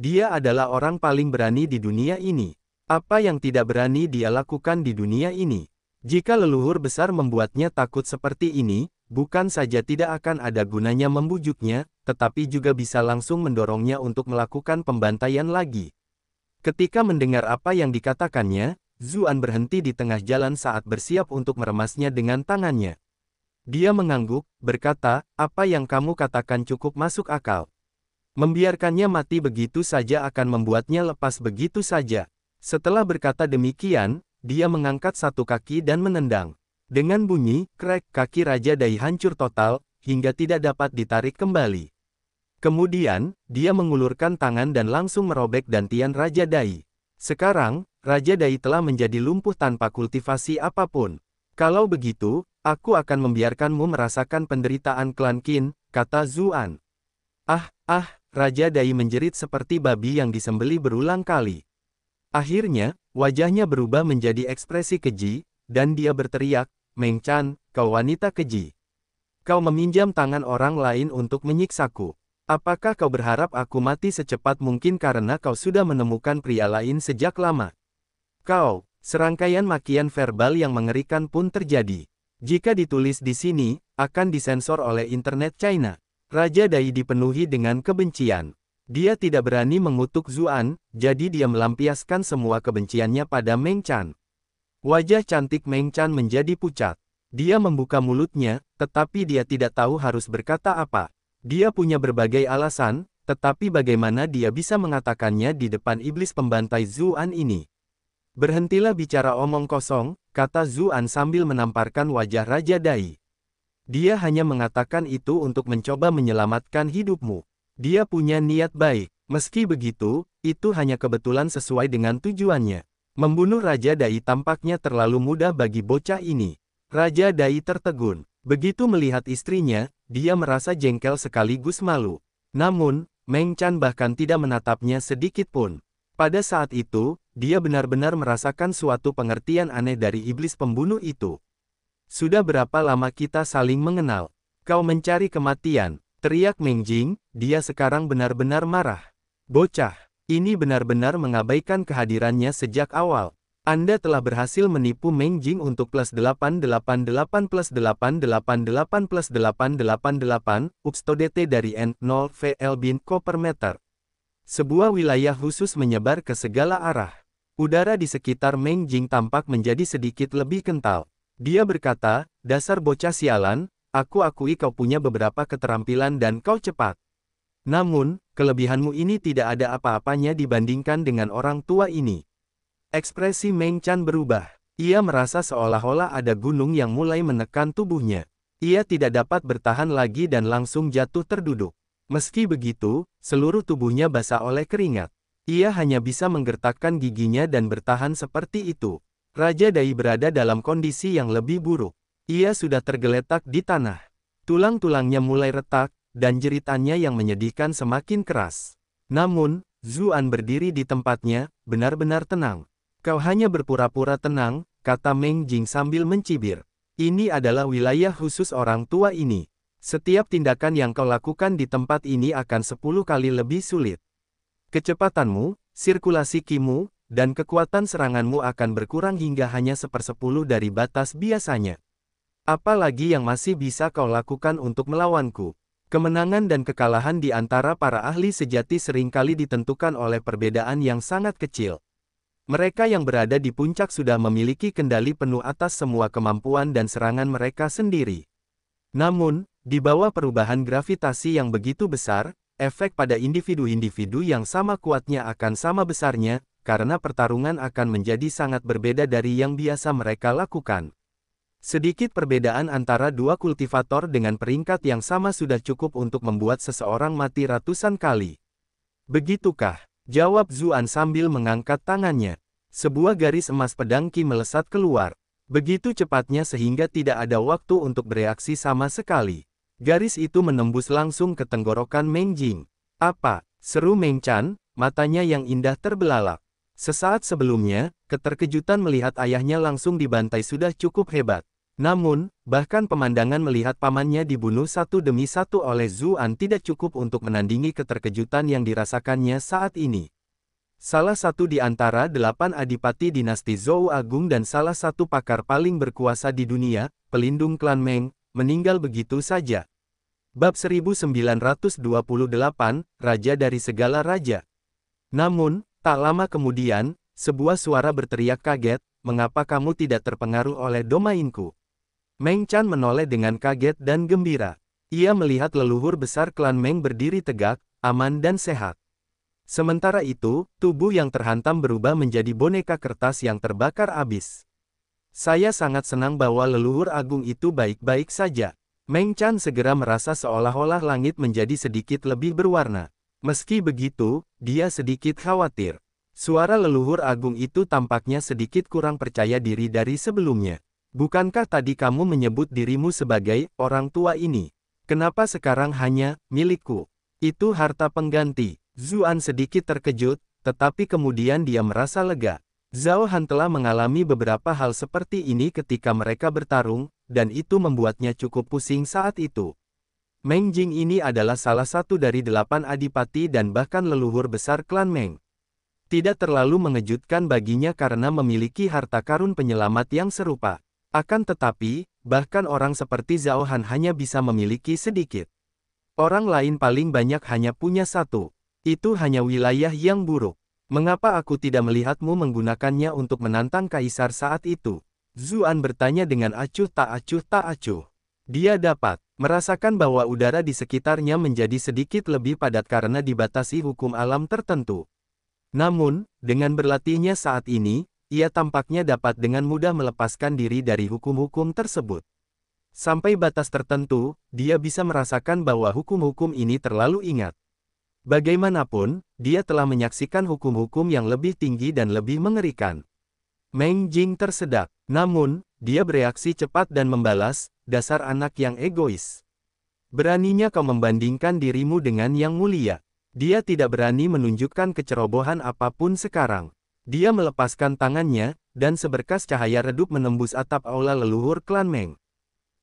Dia adalah orang paling berani di dunia ini. Apa yang tidak berani dia lakukan di dunia ini? Jika leluhur besar membuatnya takut seperti ini, bukan saja tidak akan ada gunanya membujuknya, tetapi juga bisa langsung mendorongnya untuk melakukan pembantaian lagi. Ketika mendengar apa yang dikatakannya, Zuan berhenti di tengah jalan saat bersiap untuk meremasnya dengan tangannya. Dia mengangguk, berkata, apa yang kamu katakan cukup masuk akal. Membiarkannya mati begitu saja akan membuatnya lepas begitu saja. Setelah berkata demikian, dia mengangkat satu kaki dan menendang. Dengan bunyi, krek, kaki Raja Dai hancur total, hingga tidak dapat ditarik kembali. Kemudian, dia mengulurkan tangan dan langsung merobek dantian Raja Dai. Sekarang, Raja Dai telah menjadi lumpuh tanpa kultivasi apapun. Kalau begitu, aku akan membiarkanmu merasakan penderitaan klan Qin, kata Zuan. Raja Dai menjerit seperti babi yang disembelih berulang kali. Akhirnya, wajahnya berubah menjadi ekspresi keji, dan dia berteriak, Meng Chan, kau wanita keji. Kau meminjam tangan orang lain untuk menyiksaku. Apakah kau berharap aku mati secepat mungkin karena kau sudah menemukan pria lain sejak lama? Serangkaian makian verbal yang mengerikan pun terjadi. Jika ditulis di sini, akan disensor oleh internet China. Raja Dai dipenuhi dengan kebencian. Dia tidak berani mengutuk Zuan, jadi dia melampiaskan semua kebenciannya pada Meng Chan. Wajah cantik Meng Chan menjadi pucat. Dia membuka mulutnya, tetapi dia tidak tahu harus berkata apa. Dia punya berbagai alasan, tetapi bagaimana dia bisa mengatakannya di depan iblis pembantai Zuan ini? Berhentilah bicara omong kosong, kata Zuan sambil menamparkan wajah Raja Dai. Dia hanya mengatakan itu untuk mencoba menyelamatkan hidupmu. Dia punya niat baik. Meski begitu, itu hanya kebetulan sesuai dengan tujuannya. Membunuh Raja Dai tampaknya terlalu mudah bagi bocah ini. Raja Dai tertegun. Begitu melihat istrinya, dia merasa jengkel sekaligus malu. Namun, Meng Chan bahkan tidak menatapnya sedikit pun. Pada saat itu, dia benar-benar merasakan suatu pengertian aneh dari iblis pembunuh itu. Sudah berapa lama kita saling mengenal? Kau mencari kematian, teriak Meng Jing, dia sekarang benar-benar marah. Bocah, ini benar-benar mengabaikan kehadirannya sejak awal. Anda telah berhasil menipu Meng Jing untuk +888 +888 +888, UPSTODT dari N0 VL bin Ko per meter. Sebuah wilayah khusus menyebar ke segala arah. Udara di sekitar Meng Jing tampak menjadi sedikit lebih kental. Dia berkata, dasar bocah sialan, aku akui kau punya beberapa keterampilan dan kau cepat. Namun, kelebihanmu ini tidak ada apa-apanya dibandingkan dengan orang tua ini. Ekspresi Meng Chan berubah. Ia merasa seolah-olah ada gunung yang mulai menekan tubuhnya. Ia tidak dapat bertahan lagi dan langsung jatuh terduduk. Meski begitu, seluruh tubuhnya basah oleh keringat. Ia hanya bisa menggertakkan giginya dan bertahan seperti itu. Raja Dai berada dalam kondisi yang lebih buruk. Ia sudah tergeletak di tanah. Tulang-tulangnya mulai retak, dan jeritannya yang menyedihkan semakin keras. Namun, Zuan berdiri di tempatnya, benar-benar tenang. Kau hanya berpura-pura tenang, kata Meng Jing sambil mencibir. Ini adalah wilayah khusus orang tua ini. Setiap tindakan yang kau lakukan di tempat ini akan 10 kali lebih sulit. Kecepatanmu, sirkulasi kimu, dan kekuatan seranganmu akan berkurang hingga hanya 1/10 dari batas biasanya. Apalagi yang masih bisa kau lakukan untuk melawanku? Kemenangan dan kekalahan di antara para ahli sejati seringkali ditentukan oleh perbedaan yang sangat kecil. Mereka yang berada di puncak sudah memiliki kendali penuh atas semua kemampuan dan serangan mereka sendiri. Namun, di bawah perubahan gravitasi yang begitu besar, efek pada individu-individu yang sama kuatnya akan sama besarnya, karena pertarungan akan menjadi sangat berbeda dari yang biasa mereka lakukan. Sedikit perbedaan antara dua kultivator dengan peringkat yang sama sudah cukup untuk membuat seseorang mati ratusan kali. Begitukah? Jawab Zuan sambil mengangkat tangannya. Sebuah garis emas pedang Qi melesat keluar. Begitu cepatnya sehingga tidak ada waktu untuk bereaksi sama sekali. Garis itu menembus langsung ke tenggorokan Meng Jing. Apa? Seru Meng Chan, matanya yang indah terbelalak. Sesaat sebelumnya, keterkejutan melihat ayahnya langsung dibantai sudah cukup hebat. Namun, bahkan pemandangan melihat pamannya dibunuh satu demi satu oleh Zuan tidak cukup untuk menandingi keterkejutan yang dirasakannya saat ini. Salah satu di antara 8 adipati dinasti Zhou Agung dan salah satu pakar paling berkuasa di dunia, pelindung klan Meng, meninggal begitu saja. Bab 1928, Raja dari Segala Raja. Namun, tak lama kemudian, sebuah suara berteriak kaget, "Mengapa kamu tidak terpengaruh oleh domainku?" Meng Chan menoleh dengan kaget dan gembira. Ia melihat leluhur besar klan Meng berdiri tegak, aman dan sehat. Sementara itu, tubuh yang terhantam berubah menjadi boneka kertas yang terbakar habis. Saya sangat senang bahwa leluhur agung itu baik-baik saja. Meng Chan segera merasa seolah-olah langit menjadi sedikit lebih berwarna. Meski begitu, dia sedikit khawatir. Suara leluhur agung itu tampaknya sedikit kurang percaya diri dari sebelumnya. Bukankah tadi kamu menyebut dirimu sebagai orang tua ini? Kenapa sekarang hanya milikku? Itu harta pengganti. Zuan sedikit terkejut, tetapi kemudian dia merasa lega. Zhao Han telah mengalami beberapa hal seperti ini ketika mereka bertarung, dan itu membuatnya cukup pusing saat itu. Meng Jing ini adalah salah satu dari 8 adipati dan bahkan leluhur besar klan Meng. Tidak terlalu mengejutkan baginya karena memiliki harta karun penyelamat yang serupa. Akan tetapi, bahkan orang seperti Zhao Han hanya bisa memiliki sedikit. Orang lain paling banyak hanya punya satu. Itu hanya wilayah yang buruk. Mengapa aku tidak melihatmu menggunakannya untuk menantang kaisar saat itu? Zuan bertanya dengan acuh tak acuh tak acuh. Dia dapat merasakan bahwa udara di sekitarnya menjadi sedikit lebih padat karena dibatasi hukum alam tertentu. Namun, dengan berlatihnya saat ini, ia tampaknya dapat dengan mudah melepaskan diri dari hukum-hukum tersebut. Sampai batas tertentu, dia bisa merasakan bahwa hukum-hukum ini terlalu ingat. Bagaimanapun, dia telah menyaksikan hukum-hukum yang lebih tinggi dan lebih mengerikan. Meng Jing tersedak, namun, dia bereaksi cepat dan membalas, "Dasar anak yang egois. Beraninya kau membandingkan dirimu dengan yang mulia." Dia tidak berani menunjukkan kecerobohan apapun sekarang. Dia melepaskan tangannya, dan seberkas cahaya redup menembus atap aula leluhur klan Meng.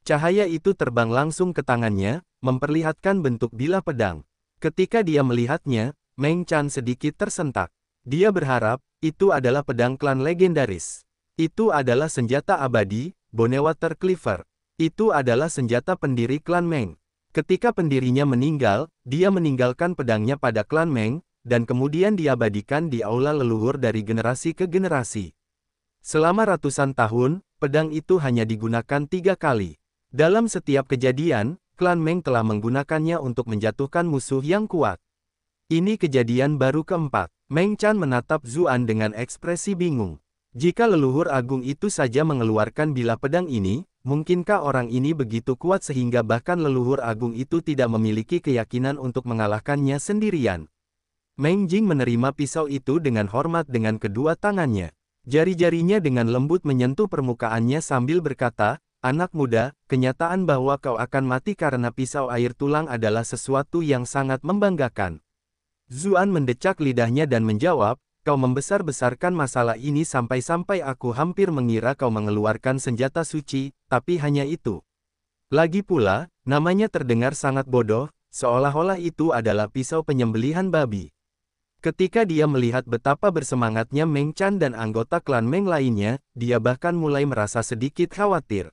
Cahaya itu terbang langsung ke tangannya, memperlihatkan bentuk bilah pedang. Ketika dia melihatnya, Meng Chan sedikit tersentak. Dia berharap, itu adalah pedang klan legendaris. Itu adalah senjata abadi, Bonewater Cleaver. Itu adalah senjata pendiri klan Meng. Ketika pendirinya meninggal, dia meninggalkan pedangnya pada klan Meng, dan kemudian diabadikan di aula leluhur dari generasi ke generasi. Selama ratusan tahun, pedang itu hanya digunakan 3 kali. Dalam setiap kejadian, klan Meng telah menggunakannya untuk menjatuhkan musuh yang kuat. Ini kejadian baru keempat. Meng Chan menatap Zuan dengan ekspresi bingung. Jika leluhur agung itu saja mengeluarkan bilah pedang ini, mungkinkah orang ini begitu kuat sehingga bahkan leluhur agung itu tidak memiliki keyakinan untuk mengalahkannya sendirian? Meng Jing menerima pisau itu dengan hormat dengan kedua tangannya. Jari-jarinya dengan lembut menyentuh permukaannya sambil berkata, "Anak muda, kenyataan bahwa kau akan mati karena pisau air tulang adalah sesuatu yang sangat membanggakan." Zuan mendecak lidahnya dan menjawab, "Kau membesar-besarkan masalah ini sampai-sampai aku hampir mengira kau mengeluarkan senjata suci, tapi hanya itu. Lagi pula, namanya terdengar sangat bodoh, seolah-olah itu adalah pisau penyembelihan babi. Ketika dia melihat betapa bersemangatnya Meng Chan dan anggota klan Meng lainnya, dia bahkan mulai merasa sedikit khawatir.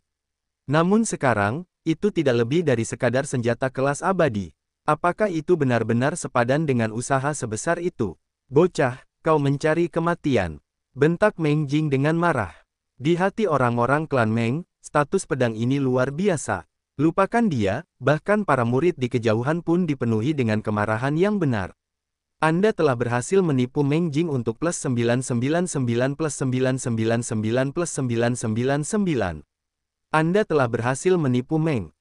Namun sekarang, itu tidak lebih dari sekadar senjata kelas abadi. Apakah itu benar-benar sepadan dengan usaha sebesar itu? Bocah, kau mencari kematian. Bentak Meng Jing dengan marah. Di hati orang-orang klan Meng, status pedang ini luar biasa. Lupakan dia, bahkan para murid di kejauhan pun dipenuhi dengan kemarahan yang benar. Anda telah berhasil menipu Meng Jing untuk plus 999 plus 999 plus 999. Anda telah berhasil menipu Meng.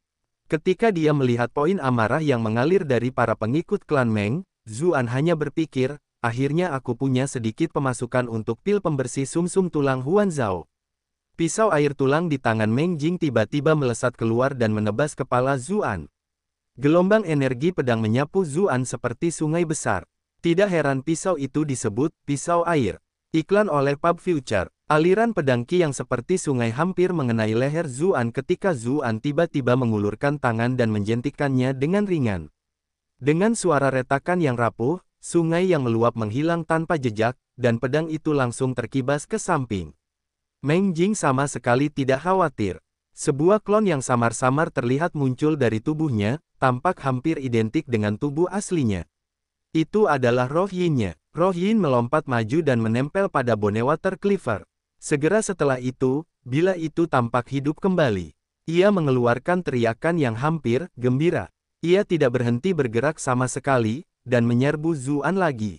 Ketika dia melihat poin amarah yang mengalir dari para pengikut klan Meng, Zuan hanya berpikir, akhirnya aku punya sedikit pemasukan untuk pil pembersih sumsum tulang Huan Zhao. Pisau air tulang di tangan Meng Jing tiba-tiba melesat keluar dan menebas kepala Zuan. Gelombang energi pedang menyapu Zuan seperti sungai besar. Tidak heran pisau itu disebut pisau air. Iklan oleh Pub Future. Aliran pedang Qi yang seperti sungai hampir mengenai leher Zuan ketika Zuan tiba-tiba mengulurkan tangan dan menjentikkannya dengan ringan. Dengan suara retakan yang rapuh, sungai yang meluap menghilang tanpa jejak, dan pedang itu langsung terkibas ke samping. Meng Jing sama sekali tidak khawatir. Sebuah klon yang samar-samar terlihat muncul dari tubuhnya, tampak hampir identik dengan tubuh aslinya. Itu adalah roh Yin-nya. Roh Yin melompat maju dan menempel pada Bonewater Cleaver. Segera setelah itu, bila itu tampak hidup kembali. Ia mengeluarkan teriakan yang hampir gembira. Ia tidak berhenti bergerak sama sekali, dan menyerbu Zuan lagi.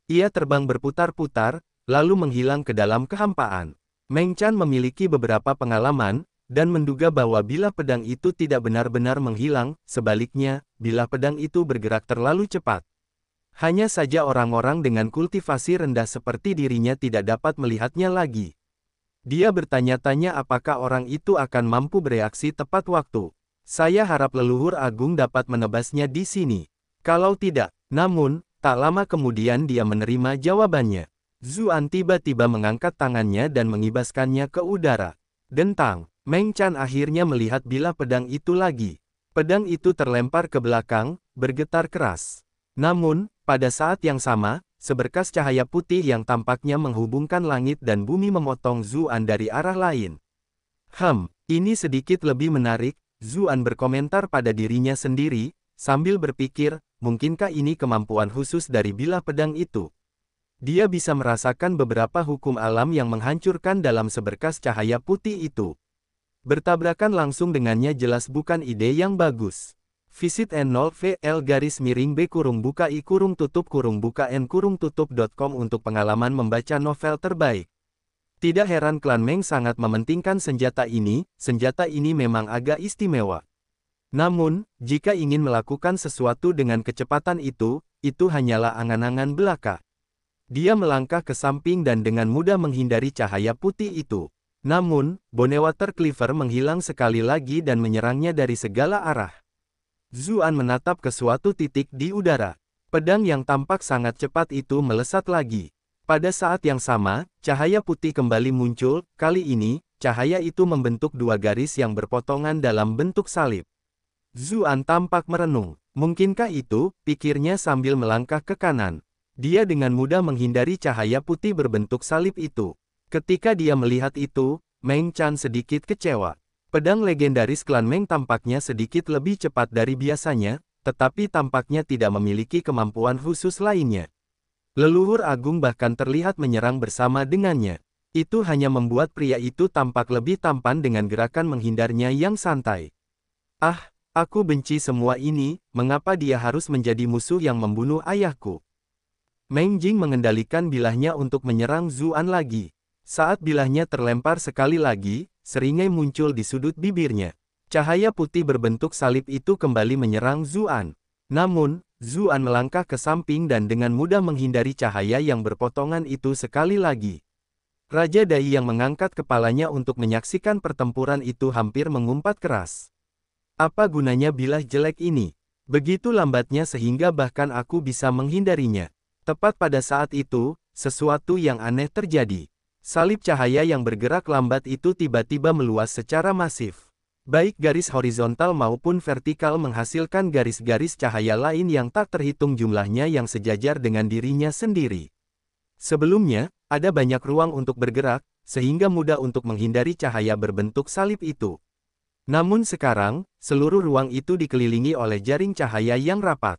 Ia terbang berputar-putar, lalu menghilang ke dalam kehampaan. Meng Chan memiliki beberapa pengalaman, dan menduga bahwa bilah pedang itu tidak benar-benar menghilang, sebaliknya, bilah pedang itu bergerak terlalu cepat. Hanya saja orang-orang dengan kultivasi rendah seperti dirinya tidak dapat melihatnya lagi. Dia bertanya-tanya apakah orang itu akan mampu bereaksi tepat waktu. Saya harap leluhur agung dapat menebasnya di sini. Kalau tidak, namun, tak lama kemudian dia menerima jawabannya. Zuan tiba-tiba mengangkat tangannya dan mengibaskannya ke udara. Dentang, Meng Chan akhirnya melihat bilah pedang itu lagi. Pedang itu terlempar ke belakang, bergetar keras. Namun, pada saat yang sama, seberkas cahaya putih yang tampaknya menghubungkan langit dan bumi memotong Zuan dari arah lain. Ini sedikit lebih menarik, Zuan berkomentar pada dirinya sendiri, sambil berpikir, mungkinkah ini kemampuan khusus dari bilah pedang itu? Dia bisa merasakan beberapa hukum alam yang menghancurkan dalam seberkas cahaya putih itu. Bertabrakan langsung dengannya jelas bukan ide yang bagus. Visit n0vl_i_b_n_tutup.com untuk pengalaman membaca novel terbaik. Tidak heran klan Meng sangat mementingkan senjata ini memang agak istimewa. Namun, jika ingin melakukan sesuatu dengan kecepatan itu hanyalah angan-angan belaka. Dia melangkah ke samping dan dengan mudah menghindari cahaya putih itu. Namun, Bonewater Cleaver menghilang sekali lagi dan menyerangnya dari segala arah. Zuan menatap ke suatu titik di udara. Pedang yang tampak sangat cepat itu melesat lagi. Pada saat yang sama, cahaya putih kembali muncul, kali ini, cahaya itu membentuk dua garis yang berpotongan dalam bentuk salib. Zuan tampak merenung. Mungkinkah itu, pikirnya sambil melangkah ke kanan. Dia dengan mudah menghindari cahaya putih berbentuk salib itu. Ketika dia melihat itu, Meng Chan sedikit kecewa. Pedang legendaris klan Meng tampaknya sedikit lebih cepat dari biasanya, tetapi tampaknya tidak memiliki kemampuan khusus lainnya. Leluhur agung bahkan terlihat menyerang bersama dengannya. Itu hanya membuat pria itu tampak lebih tampan dengan gerakan menghindarnya yang santai. Ah, aku benci semua ini, mengapa dia harus menjadi musuh yang membunuh ayahku? Meng Jing mengendalikan bilahnya untuk menyerang Zuan lagi. Saat bilahnya terlempar sekali lagi, seringai muncul di sudut bibirnya. Cahaya putih berbentuk salib itu kembali menyerang Zuan. Namun, Zuan melangkah ke samping dan dengan mudah menghindari cahaya yang berpotongan itu sekali lagi. Raja Dai yang mengangkat kepalanya untuk menyaksikan pertempuran itu hampir mengumpat keras. Apa gunanya bilah jelek ini? Begitu lambatnya sehingga bahkan aku bisa menghindarinya. Tepat pada saat itu, sesuatu yang aneh terjadi. Salib cahaya yang bergerak lambat itu tiba-tiba meluas secara masif. Baik garis horizontal maupun vertikal menghasilkan garis-garis cahaya lain yang tak terhitung jumlahnya yang sejajar dengan dirinya sendiri. Sebelumnya, ada banyak ruang untuk bergerak, sehingga mudah untuk menghindari cahaya berbentuk salib itu. Namun sekarang, seluruh ruang itu dikelilingi oleh jaring cahaya yang rapat.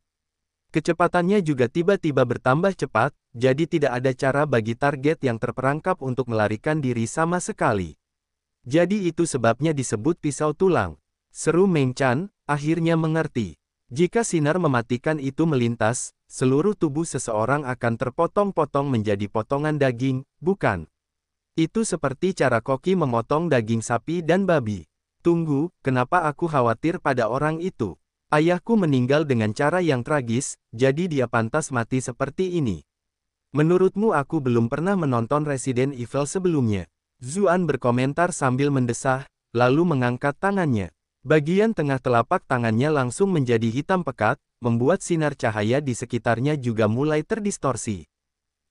Kecepatannya juga tiba-tiba bertambah cepat, jadi tidak ada cara bagi target yang terperangkap untuk melarikan diri sama sekali. Jadi itu sebabnya disebut pisau tulang. Seru Meng Chan, akhirnya mengerti. Jika sinar mematikan itu melintas, seluruh tubuh seseorang akan terpotong-potong menjadi potongan daging, bukan? Itu seperti cara koki memotong daging sapi dan babi. Tunggu, kenapa aku khawatir pada orang itu? Ayahku meninggal dengan cara yang tragis, jadi dia pantas mati seperti ini. Menurutmu aku belum pernah menonton Resident Evil sebelumnya? Zuan berkomentar sambil mendesah, lalu mengangkat tangannya. Bagian tengah telapak tangannya langsung menjadi hitam pekat, membuat sinar cahaya di sekitarnya juga mulai terdistorsi.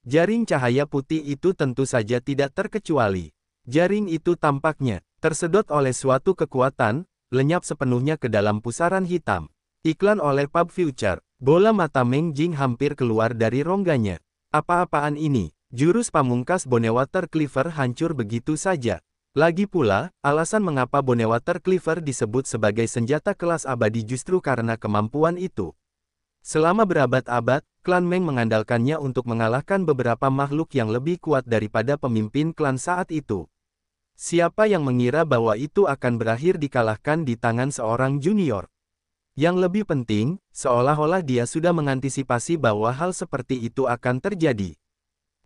Jaring cahaya putih itu tentu saja tidak terkecuali. Jaring itu tampaknya tersedot oleh suatu kekuatan, lenyap sepenuhnya ke dalam pusaran hitam. Iklan oleh Pub Future. Bola mata Meng Jing hampir keluar dari rongganya. Apa-apaan ini? Jurus pamungkas Bonewater Cleaver hancur begitu saja. Lagi pula, alasan mengapa Bonewater Cleaver disebut sebagai senjata kelas abadi justru karena kemampuan itu. Selama berabad-abad, klan Meng mengandalkannya untuk mengalahkan beberapa makhluk yang lebih kuat daripada pemimpin klan saat itu. Siapa yang mengira bahwa itu akan berakhir dikalahkan di tangan seorang junior? Yang lebih penting, seolah-olah dia sudah mengantisipasi bahwa hal seperti itu akan terjadi.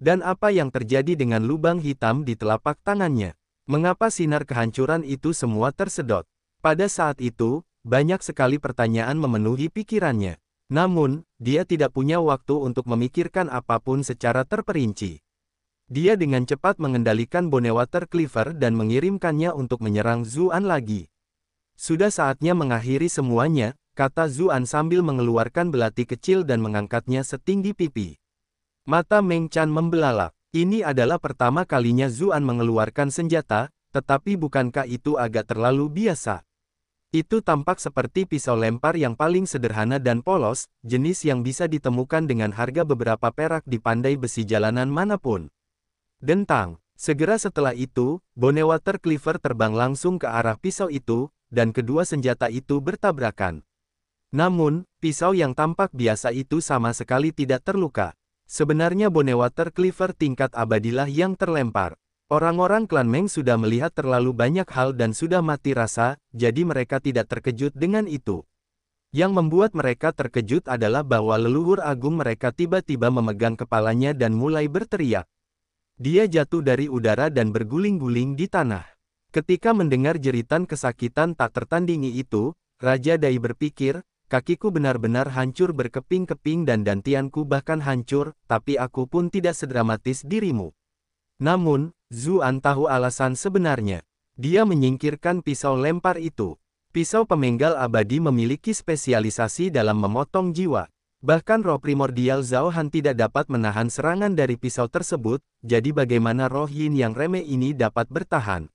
Dan apa yang terjadi dengan lubang hitam di telapak tangannya? Mengapa sinar kehancuran itu semua tersedot? Pada saat itu, banyak sekali pertanyaan memenuhi pikirannya. Namun, dia tidak punya waktu untuk memikirkan apapun secara terperinci. Dia dengan cepat mengendalikan Bonewater Cleaver dan mengirimkannya untuk menyerang Zuan lagi. Sudah saatnya mengakhiri semuanya, kata Zuan sambil mengeluarkan belati kecil dan mengangkatnya setinggi pipi. Mata Meng Chan membelalak. Ini adalah pertama kalinya Zuan mengeluarkan senjata, tetapi bukankah itu agak terlalu biasa? Itu tampak seperti pisau lempar yang paling sederhana dan polos, jenis yang bisa ditemukan dengan harga beberapa perak di pandai besi jalanan manapun. Dentang. Segera setelah itu, Bonewater Cleaver terbang langsung ke arah pisau itu, dan kedua senjata itu bertabrakan. Namun, pisau yang tampak biasa itu sama sekali tidak terluka. Sebenarnya Bonewater Cleaver tingkat abadilah yang terlempar. Orang-orang klan Meng sudah melihat terlalu banyak hal dan sudah mati rasa, jadi mereka tidak terkejut dengan itu. Yang membuat mereka terkejut adalah bahwa leluhur agung mereka tiba-tiba memegang kepalanya dan mulai berteriak. Dia jatuh dari udara dan berguling-guling di tanah. Ketika mendengar jeritan kesakitan tak tertandingi itu, Raja Dai berpikir, kakiku benar-benar hancur berkeping-keping dan dantianku bahkan hancur, tapi aku pun tidak sedramatis dirimu. Namun, Zuan tahu alasan sebenarnya. Dia menyingkirkan pisau lempar itu. Pisau pemenggal abadi memiliki spesialisasi dalam memotong jiwa. Bahkan roh primordial Zhao Han tidak dapat menahan serangan dari pisau tersebut, jadi bagaimana roh Yin yang remeh ini dapat bertahan?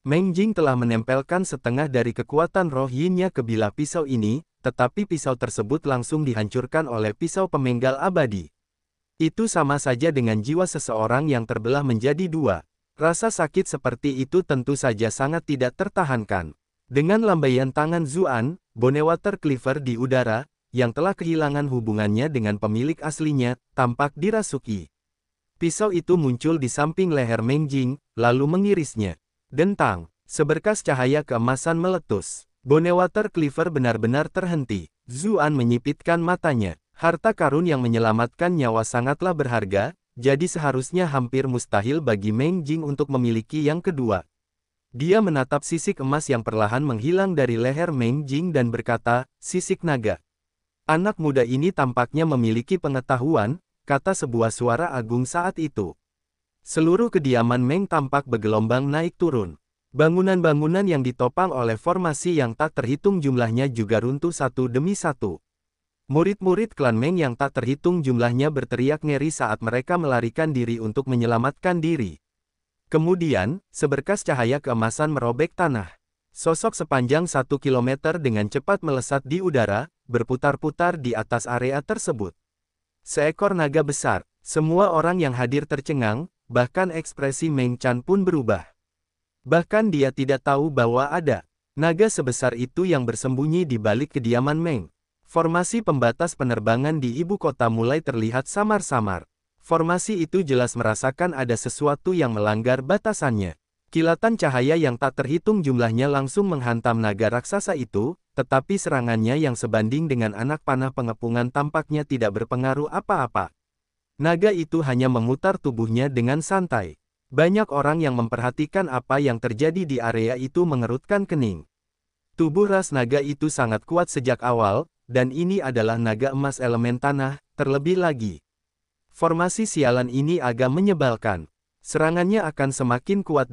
Meng Jing telah menempelkan setengah dari kekuatan roh Yin-nya ke bilah pisau ini, tetapi pisau tersebut langsung dihancurkan oleh pisau pemenggal abadi. Itu sama saja dengan jiwa seseorang yang terbelah menjadi dua. Rasa sakit seperti itu tentu saja sangat tidak tertahankan. Dengan lambaian tangan Zuan, Bonewater Cleaver di udara, yang telah kehilangan hubungannya dengan pemilik aslinya, tampak dirasuki. Pisau itu muncul di samping leher Meng Jing, lalu mengirisnya. Dentang, seberkas cahaya keemasan meletus. Bonewater Cleaver benar-benar terhenti. Zuan menyipitkan matanya. Harta karun yang menyelamatkan nyawa sangatlah berharga, jadi seharusnya hampir mustahil bagi Meng Jing untuk memiliki yang kedua. Dia menatap sisik emas yang perlahan menghilang dari leher Meng Jing dan berkata, "Sisik naga." Anak muda ini tampaknya memiliki pengetahuan, kata sebuah suara agung saat itu. Seluruh kediaman Meng tampak bergelombang naik turun. Bangunan-bangunan yang ditopang oleh formasi yang tak terhitung jumlahnya juga runtuh satu demi satu. Murid-murid klan Meng yang tak terhitung jumlahnya berteriak ngeri saat mereka melarikan diri untuk menyelamatkan diri. Kemudian, seberkas cahaya keemasan merobek tanah. Sosok sepanjang 1 kilometer dengan cepat melesat di udara, berputar-putar di atas area tersebut. Seekor naga besar. Semua orang yang hadir tercengang, bahkan ekspresi Meng Chan pun berubah. Bahkan dia tidak tahu bahwa ada naga sebesar itu yang bersembunyi di balik kediaman Meng. Formasi pembatas penerbangan di ibu kota mulai terlihat samar-samar. Formasi itu jelas merasakan ada sesuatu yang melanggar batasannya. Kilatan cahaya yang tak terhitung jumlahnya langsung menghantam naga raksasa itu, tetapi serangannya yang sebanding dengan anak panah pengepungan tampaknya tidak berpengaruh apa-apa. Naga itu hanya memutar tubuhnya dengan santai. Banyak orang yang memperhatikan apa yang terjadi di area itu mengerutkan kening. Tubuh ras naga itu sangat kuat sejak awal, dan ini adalah naga emas elemen tanah, terlebih lagi. Formasi sialan ini agak menyebalkan. Serangannya akan semakin kuat,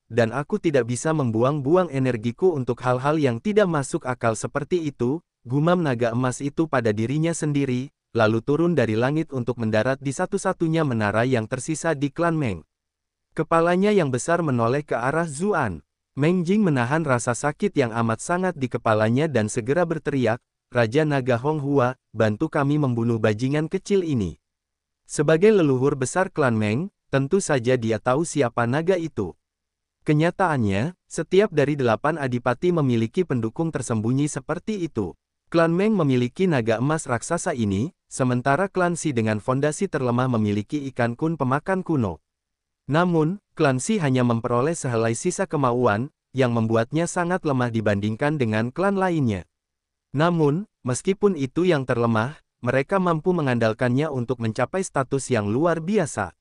dan aku tidak bisa membuang-buang energiku untuk hal-hal yang tidak masuk akal seperti itu, gumam naga emas itu pada dirinya sendiri, lalu turun dari langit untuk mendarat di satu-satunya menara yang tersisa di klan Meng. Kepalanya yang besar menoleh ke arah Zuan. Meng Jing menahan rasa sakit yang amat sangat di kepalanya dan segera berteriak, "Raja Naga Honghua, bantu kami membunuh bajingan kecil ini." Sebagai leluhur besar klan Meng, tentu saja dia tahu siapa naga itu. Kenyataannya, setiap dari 8 adipati memiliki pendukung tersembunyi seperti itu. Klan Meng memiliki naga emas raksasa ini, sementara klan Si dengan fondasi terlemah memiliki ikan kun pemakan kuno. Namun, klan Si hanya memperoleh sehelai sisa kemauan, yang membuatnya sangat lemah dibandingkan dengan klan lainnya. Namun, meskipun itu yang terlemah, mereka mampu mengandalkannya untuk mencapai status yang luar biasa.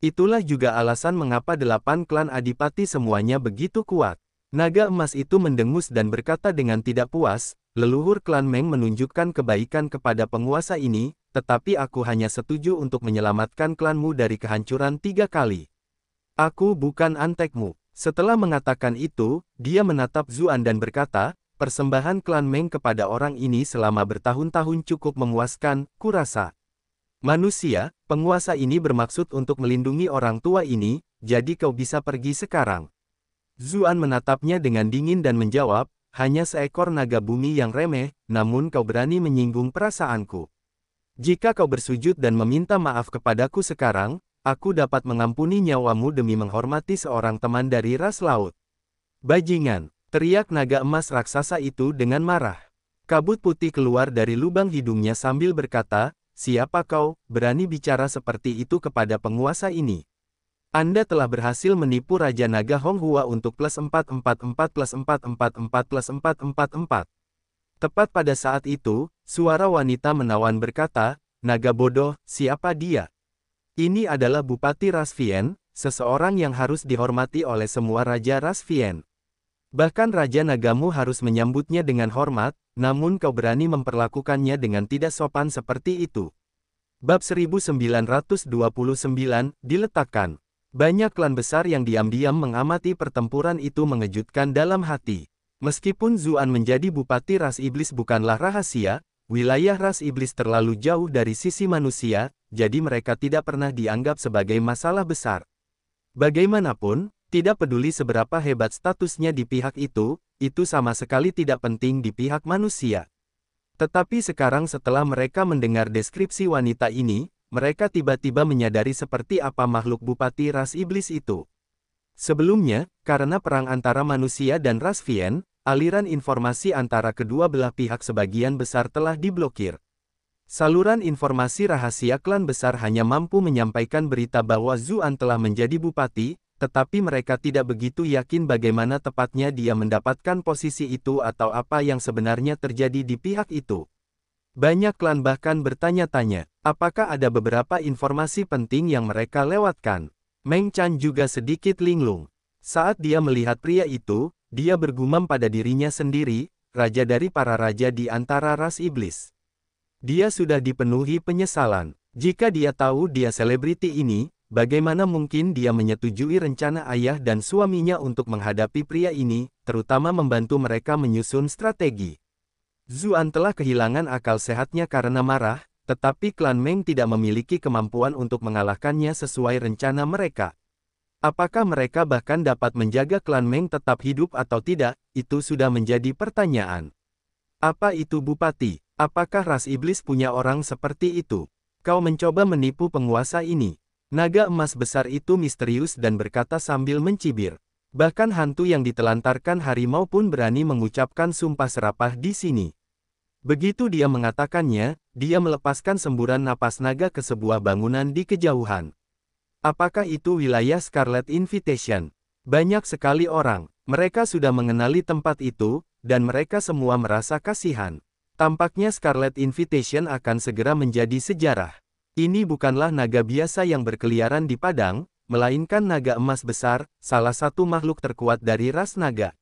Itulah juga alasan mengapa 8 klan adipati semuanya begitu kuat. Naga emas itu mendengus dan berkata dengan tidak puas, "Leluhur klan Meng menunjukkan kebaikan kepada penguasa ini, tetapi aku hanya setuju untuk menyelamatkan klanmu dari kehancuran 3 kali. Aku bukan antekmu." Setelah mengatakan itu, dia menatap Zuan dan berkata, "Persembahan klan Meng kepada orang ini selama bertahun-tahun cukup memuaskan, kurasa. Manusia, penguasa ini bermaksud untuk melindungi orang tua ini, jadi kau bisa pergi sekarang." Zuan menatapnya dengan dingin dan menjawab, "Hanya seekor naga bumi yang remeh, namun kau berani menyinggung perasaanku. Jika kau bersujud dan meminta maaf kepadaku sekarang, aku dapat mengampuni nyawamu demi menghormati seorang teman dari ras laut." "Bajingan!" teriak naga emas raksasa itu dengan marah. Kabut putih keluar dari lubang hidungnya sambil berkata, "Siapa kau, berani bicara seperti itu kepada penguasa ini? Anda telah berhasil menipu Raja Naga Honghua untuk +444+444+444." Tepat pada saat itu, suara wanita menawan berkata, "Naga bodoh, siapa dia? Ini adalah Bupati Ras Vien, seseorang yang harus dihormati oleh semua Raja Ras Vien. Bahkan Raja Nagamu harus menyambutnya dengan hormat, namun kau berani memperlakukannya dengan tidak sopan seperti itu." Bab 1929, diletakkan. Banyak klan besar yang diam-diam mengamati pertempuran itu mengejutkan dalam hati. Meskipun Zuan menjadi Bupati Ras Iblis bukanlah rahasia, wilayah Ras Iblis terlalu jauh dari sisi manusia, jadi mereka tidak pernah dianggap sebagai masalah besar. Bagaimanapun, tidak peduli seberapa hebat statusnya di pihak itu sama sekali tidak penting di pihak manusia. Tetapi sekarang setelah mereka mendengar deskripsi wanita ini, mereka tiba-tiba menyadari seperti apa makhluk Bupati Ras Iblis itu. Sebelumnya, karena perang antara manusia dan Ras Vien, aliran informasi antara kedua belah pihak sebagian besar telah diblokir. Saluran informasi rahasia klan besar hanya mampu menyampaikan berita bahwa Zuan telah menjadi bupati, tetapi mereka tidak begitu yakin bagaimana tepatnya dia mendapatkan posisi itu atau apa yang sebenarnya terjadi di pihak itu. Banyak klan bahkan bertanya-tanya, apakah ada beberapa informasi penting yang mereka lewatkan. Meng Chan juga sedikit linglung. Saat dia melihat pria itu, dia bergumam pada dirinya sendiri, raja dari para raja di antara ras iblis. Dia sudah dipenuhi penyesalan. Jika dia tahu dia selebriti ini, bagaimana mungkin dia menyetujui rencana ayah dan suaminya untuk menghadapi pria ini, terutama membantu mereka menyusun strategi. Zuan telah kehilangan akal sehatnya karena marah, tetapi klan Meng tidak memiliki kemampuan untuk mengalahkannya sesuai rencana mereka. Apakah mereka bahkan dapat menjaga klan Meng tetap hidup atau tidak, itu sudah menjadi pertanyaan. Apa itu Bupati? Apakah ras iblis punya orang seperti itu? Kau mencoba menipu penguasa ini. Naga emas besar itu misterius dan berkata sambil mencibir. Bahkan hantu yang ditelantarkan harimau pun berani mengucapkan sumpah serapah di sini. Begitu dia mengatakannya, dia melepaskan semburan napas naga ke sebuah bangunan di kejauhan. Apakah itu wilayah Scarlet Invitation? Banyak sekali orang, mereka sudah mengenali tempat itu, dan mereka semua merasa kasihan. Tampaknya Scarlet Invitation akan segera menjadi sejarah. Ini bukanlah naga biasa yang berkeliaran di padang, melainkan naga emas besar, salah satu makhluk terkuat dari ras naga.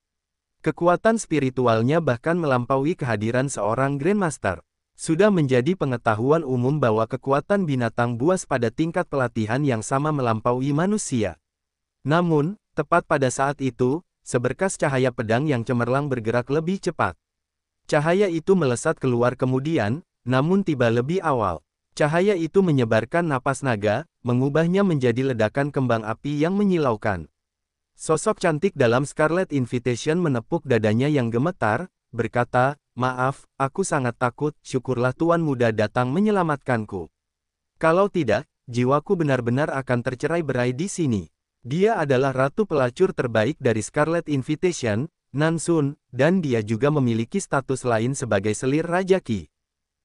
Kekuatan spiritualnya bahkan melampaui kehadiran seorang Grandmaster. Sudah menjadi pengetahuan umum bahwa kekuatan binatang buas pada tingkat pelatihan yang sama melampaui manusia. Namun, tepat pada saat itu, seberkas cahaya pedang yang cemerlang bergerak lebih cepat. Cahaya itu melesat keluar kemudian, namun tiba lebih awal. Cahaya itu menyebarkan napas naga, mengubahnya menjadi ledakan kembang api yang menyilaukan. Sosok cantik dalam Scarlet Invitation menepuk dadanya yang gemetar, berkata, "Maaf, aku sangat takut, syukurlah Tuan Muda datang menyelamatkanku. Kalau tidak, jiwaku benar-benar akan tercerai-berai di sini." Dia adalah ratu pelacur terbaik dari Scarlet Invitation, Nansun, dan dia juga memiliki status lain sebagai selir Raja Qi.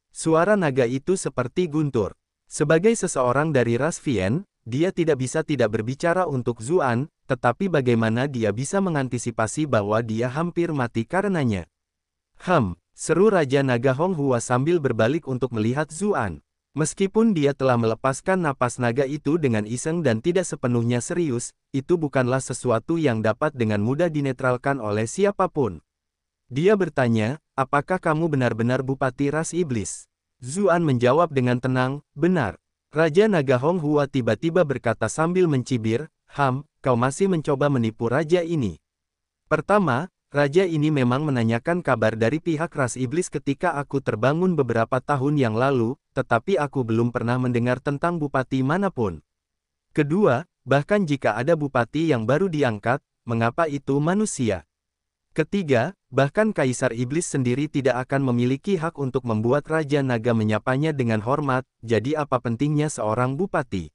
Suara naga itu seperti guntur. Sebagai seseorang dari ras Vien, dia tidak bisa tidak berbicara untuk Zuan, tetapi bagaimana dia bisa mengantisipasi bahwa dia hampir mati karenanya? Seru Raja Naga Honghua sambil berbalik untuk melihat Zuan. Meskipun dia telah melepaskan napas naga itu dengan iseng dan tidak sepenuhnya serius, itu bukanlah sesuatu yang dapat dengan mudah dinetralkan oleh siapapun. Dia bertanya, "Apakah kamu benar-benar Bupati Ras Iblis?" Zuan menjawab dengan tenang, "Benar." Raja Naga Honghua tiba-tiba berkata sambil mencibir, "Kau masih mencoba menipu raja ini." Pertama, raja ini memang menanyakan kabar dari pihak ras iblis ketika aku terbangun beberapa tahun yang lalu, tetapi aku belum pernah mendengar tentang bupati manapun. Kedua, bahkan jika ada bupati yang baru diangkat, mengapa itu manusia? Ketiga, bahkan Kaisar Iblis sendiri tidak akan memiliki hak untuk membuat Raja Naga menyapanya dengan hormat, jadi apa pentingnya seorang bupati?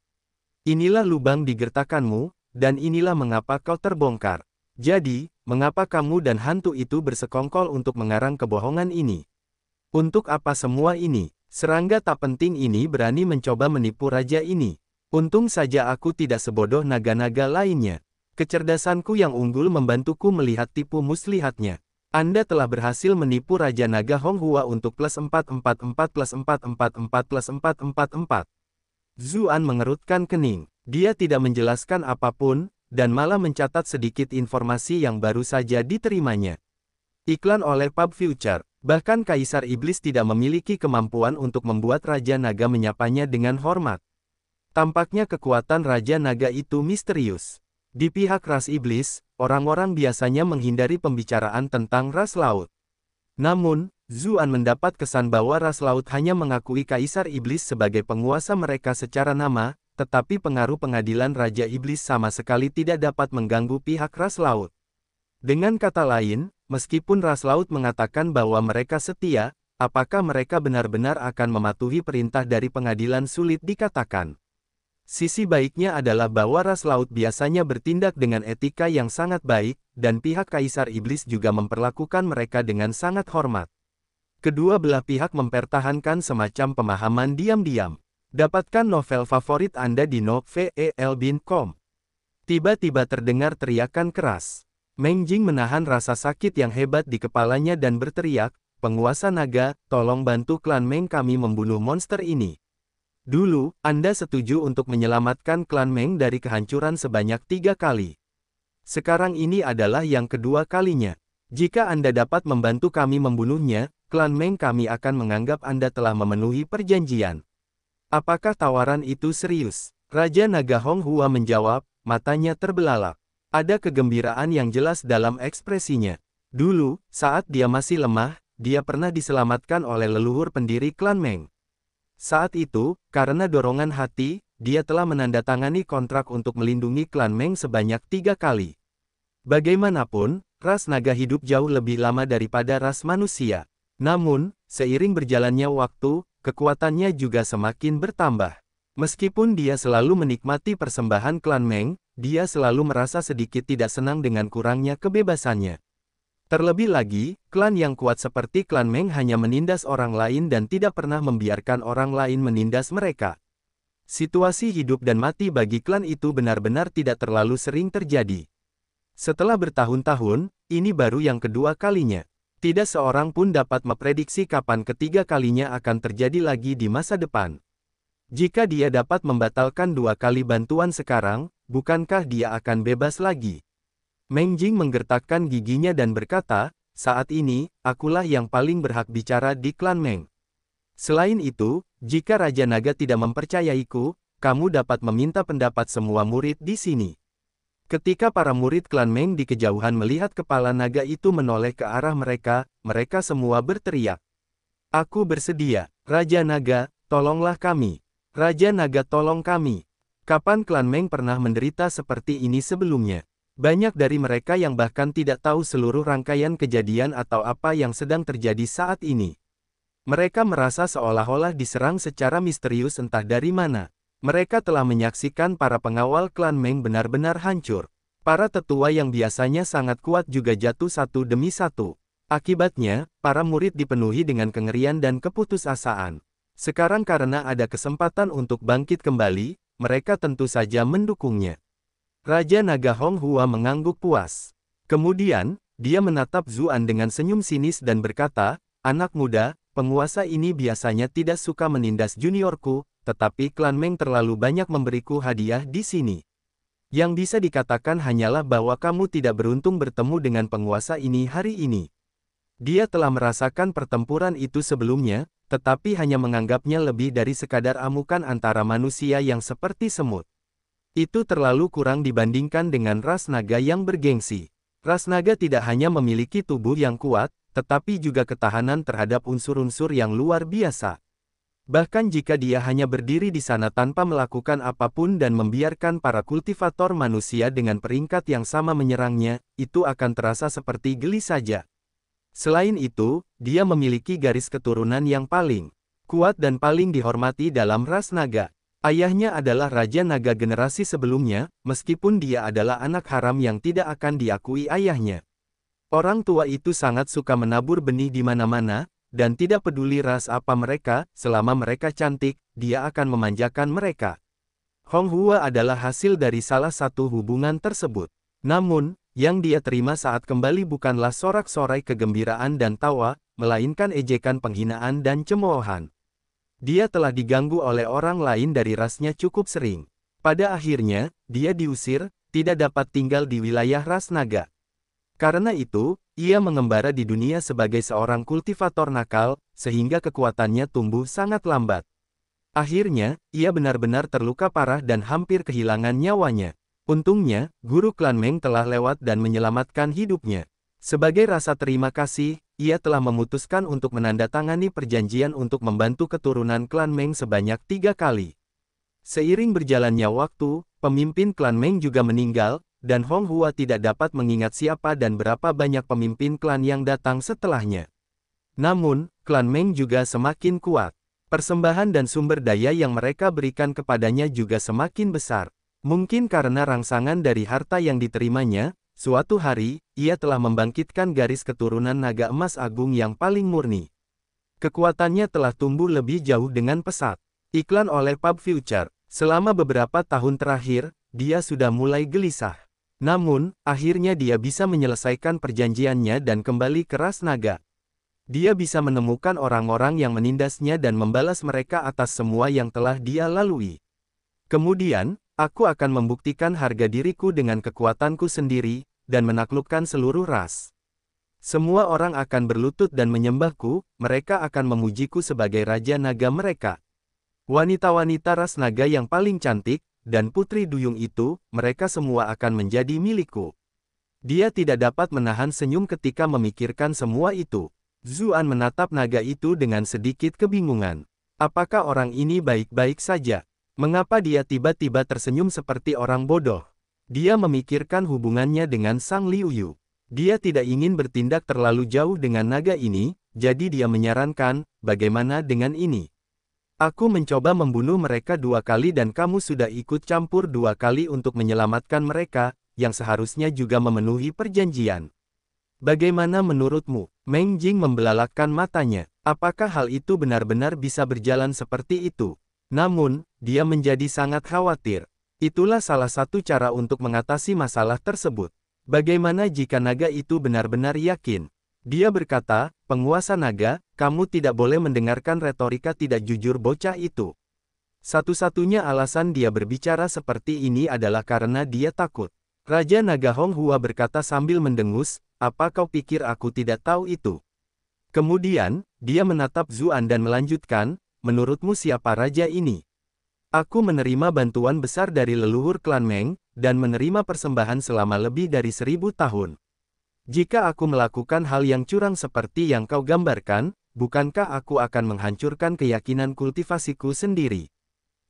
Inilah lubang di gertakanmu, dan inilah mengapa kau terbongkar. Jadi, mengapa kamu dan hantu itu bersekongkol untuk mengarang kebohongan ini? Untuk apa semua ini? Serangga tak penting ini berani mencoba menipu raja ini. Untung saja aku tidak sebodoh naga-naga lainnya. Kecerdasanku yang unggul membantuku melihat tipu muslihatnya. Anda telah berhasil menipu Raja Naga Honghua untuk +444 +444 +444. Zuan mengerutkan kening. Dia tidak menjelaskan apapun, dan malah mencatat sedikit informasi yang baru saja diterimanya. Iklan oleh Pub Future. Bahkan Kaisar Iblis tidak memiliki kemampuan untuk membuat Raja Naga menyapanya dengan hormat. Tampaknya kekuatan Raja Naga itu misterius. Di pihak ras iblis, orang-orang biasanya menghindari pembicaraan tentang ras laut. Namun, Zuan mendapat kesan bahwa ras laut hanya mengakui Kaisar Iblis sebagai penguasa mereka secara nama, tetapi pengaruh pengadilan Raja Iblis sama sekali tidak dapat mengganggu pihak ras laut. Dengan kata lain, meskipun ras laut mengatakan bahwa mereka setia, apakah mereka benar-benar akan mematuhi perintah dari pengadilan sulit dikatakan. Sisi baiknya adalah bahwa ras laut biasanya bertindak dengan etika yang sangat baik, dan pihak Kaisar Iblis juga memperlakukan mereka dengan sangat hormat. Kedua belah pihak mempertahankan semacam pemahaman diam-diam. Dapatkan novel favorit Anda di novel.com. Tiba-tiba terdengar teriakan keras. Meng Jing menahan rasa sakit yang hebat di kepalanya dan berteriak, "Penguasa naga, tolong bantu klan Meng kami membunuh monster ini." Dulu, Anda setuju untuk menyelamatkan klan Meng dari kehancuran sebanyak 3 kali. Sekarang ini adalah yang kedua kalinya. Jika Anda dapat membantu kami membunuhnya, klan Meng kami akan menganggap Anda telah memenuhi perjanjian. Apakah tawaran itu serius? Raja Naga Honghua menjawab, matanya terbelalak. Ada kegembiraan yang jelas dalam ekspresinya. Dulu, saat dia masih lemah, dia pernah diselamatkan oleh leluhur pendiri klan Meng. Saat itu, karena dorongan hati, dia telah menandatangani kontrak untuk melindungi klan Meng sebanyak 3 kali. Bagaimanapun, ras naga hidup jauh lebih lama daripada ras manusia. Namun, seiring berjalannya waktu, kekuatannya juga semakin bertambah. Meskipun dia selalu menikmati persembahan klan Meng, dia selalu merasa sedikit tidak senang dengan kurangnya kebebasannya. Terlebih lagi, klan yang kuat seperti klan Meng hanya menindas orang lain dan tidak pernah membiarkan orang lain menindas mereka. Situasi hidup dan mati bagi klan itu benar-benar tidak terlalu sering terjadi. Setelah bertahun-tahun, ini baru yang kedua kalinya. Tidak seorang pun dapat memprediksi kapan ketiga kalinya akan terjadi lagi di masa depan. Jika dia dapat membatalkan 2 kali bantuan sekarang, bukankah dia akan bebas lagi? Meng Jing menggertakkan giginya dan berkata, saat ini, akulah yang paling berhak bicara di klan Meng. Selain itu, jika Raja Naga tidak mempercayaiku, kamu dapat meminta pendapat semua murid di sini. Ketika para murid klan Meng di kejauhan melihat kepala naga itu menoleh ke arah mereka, mereka semua berteriak. Aku bersedia, Raja Naga, tolonglah kami. Raja Naga tolong kami. Kapan klan Meng pernah menderita seperti ini sebelumnya? Banyak dari mereka yang bahkan tidak tahu seluruh rangkaian kejadian atau apa yang sedang terjadi saat ini. Mereka merasa seolah-olah diserang secara misterius entah dari mana. Mereka telah menyaksikan para pengawal klan Meng benar-benar hancur. Para tetua yang biasanya sangat kuat juga jatuh satu demi satu. Akibatnya, para murid dipenuhi dengan kengerian dan keputusasaan. Sekarang karena ada kesempatan untuk bangkit kembali, mereka tentu saja mendukungnya. Raja Naga Hong Hua mengangguk puas. Kemudian, dia menatap Zuan dengan senyum sinis dan berkata, anak muda, penguasa ini biasanya tidak suka menindas juniorku, tetapi klan Meng terlalu banyak memberiku hadiah di sini. Yang bisa dikatakan hanyalah bahwa kamu tidak beruntung bertemu dengan penguasa ini hari ini. Dia telah merasakan pertempuran itu sebelumnya, tetapi hanya menganggapnya lebih dari sekadar amukan antara manusia yang seperti semut. Itu terlalu kurang dibandingkan dengan ras naga yang bergengsi. Ras naga tidak hanya memiliki tubuh yang kuat, tetapi juga ketahanan terhadap unsur-unsur yang luar biasa. Bahkan jika dia hanya berdiri di sana tanpa melakukan apapun dan membiarkan para kultivator manusia dengan peringkat yang sama menyerangnya, itu akan terasa seperti geli saja. Selain itu, dia memiliki garis keturunan yang paling kuat dan paling dihormati dalam ras naga. Ayahnya adalah Raja Naga generasi sebelumnya, meskipun dia adalah anak haram yang tidak akan diakui ayahnya. Orang tua itu sangat suka menabur benih di mana-mana, dan tidak peduli ras apa mereka, selama mereka cantik, dia akan memanjakan mereka. Hong Hua adalah hasil dari salah satu hubungan tersebut. Namun, yang dia terima saat kembali bukanlah sorak-sorai kegembiraan dan tawa, melainkan ejekan penghinaan dan cemoohan. Dia telah diganggu oleh orang lain dari rasnya cukup sering. Pada akhirnya, dia diusir, tidak dapat tinggal di wilayah ras naga. Karena itu, ia mengembara di dunia sebagai seorang kultivator nakal, sehingga kekuatannya tumbuh sangat lambat. Akhirnya, ia benar-benar terluka parah dan hampir kehilangan nyawanya. Untungnya, guru klan Meng telah lewat dan menyelamatkan hidupnya. Sebagai rasa terima kasih, ia telah memutuskan untuk menandatangani perjanjian untuk membantu keturunan klan Meng sebanyak 3 kali. Seiring berjalannya waktu, pemimpin klan Meng juga meninggal, dan Hong Hua tidak dapat mengingat siapa dan berapa banyak pemimpin klan yang datang setelahnya. Namun, klan Meng juga semakin kuat. Persembahan dan sumber daya yang mereka berikan kepadanya juga semakin besar. Mungkin karena rangsangan dari harta yang diterimanya, suatu hari, ia telah membangkitkan garis keturunan naga emas agung yang paling murni. Kekuatannya telah tumbuh lebih jauh dengan pesat. Iklan oleh Pub Future. Selama beberapa tahun terakhir, dia sudah mulai gelisah. Namun, akhirnya dia bisa menyelesaikan perjanjiannya dan kembali ke ras naga. Dia bisa menemukan orang-orang yang menindasnya dan membalas mereka atas semua yang telah dia lalui. Kemudian, aku akan membuktikan harga diriku dengan kekuatanku sendiri, dan menaklukkan seluruh ras. Semua orang akan berlutut dan menyembahku, mereka akan memujiku sebagai Raja Naga mereka. Wanita-wanita ras naga yang paling cantik, dan putri duyung itu, mereka semua akan menjadi milikku. Dia tidak dapat menahan senyum ketika memikirkan semua itu. Zuan menatap naga itu dengan sedikit kebingungan. Apakah orang ini baik-baik saja? Mengapa dia tiba-tiba tersenyum seperti orang bodoh? Dia memikirkan hubungannya dengan Sang Liu Yu. Dia tidak ingin bertindak terlalu jauh dengan naga ini, jadi dia menyarankan, bagaimana dengan ini? Aku mencoba membunuh mereka 2 kali dan kamu sudah ikut campur 2 kali untuk menyelamatkan mereka, yang seharusnya juga memenuhi perjanjian. Bagaimana menurutmu? Meng Jing membelalakkan matanya. Apakah hal itu benar-benar bisa berjalan seperti itu? Namun, dia menjadi sangat khawatir. Itulah salah satu cara untuk mengatasi masalah tersebut. Bagaimana jika naga itu benar-benar yakin? Dia berkata, penguasa naga, kamu tidak boleh mendengarkan retorika tidak jujur bocah itu. Satu-satunya alasan dia berbicara seperti ini adalah karena dia takut. Raja Naga Honghua berkata sambil mendengus, apa kau pikir aku tidak tahu itu? Kemudian, dia menatap Zuan dan melanjutkan, menurutmu siapa raja ini? Aku menerima bantuan besar dari leluhur klan Meng, dan menerima persembahan selama lebih dari 1000 tahun. Jika aku melakukan hal yang curang seperti yang kau gambarkan, bukankah aku akan menghancurkan keyakinan kultivasiku sendiri?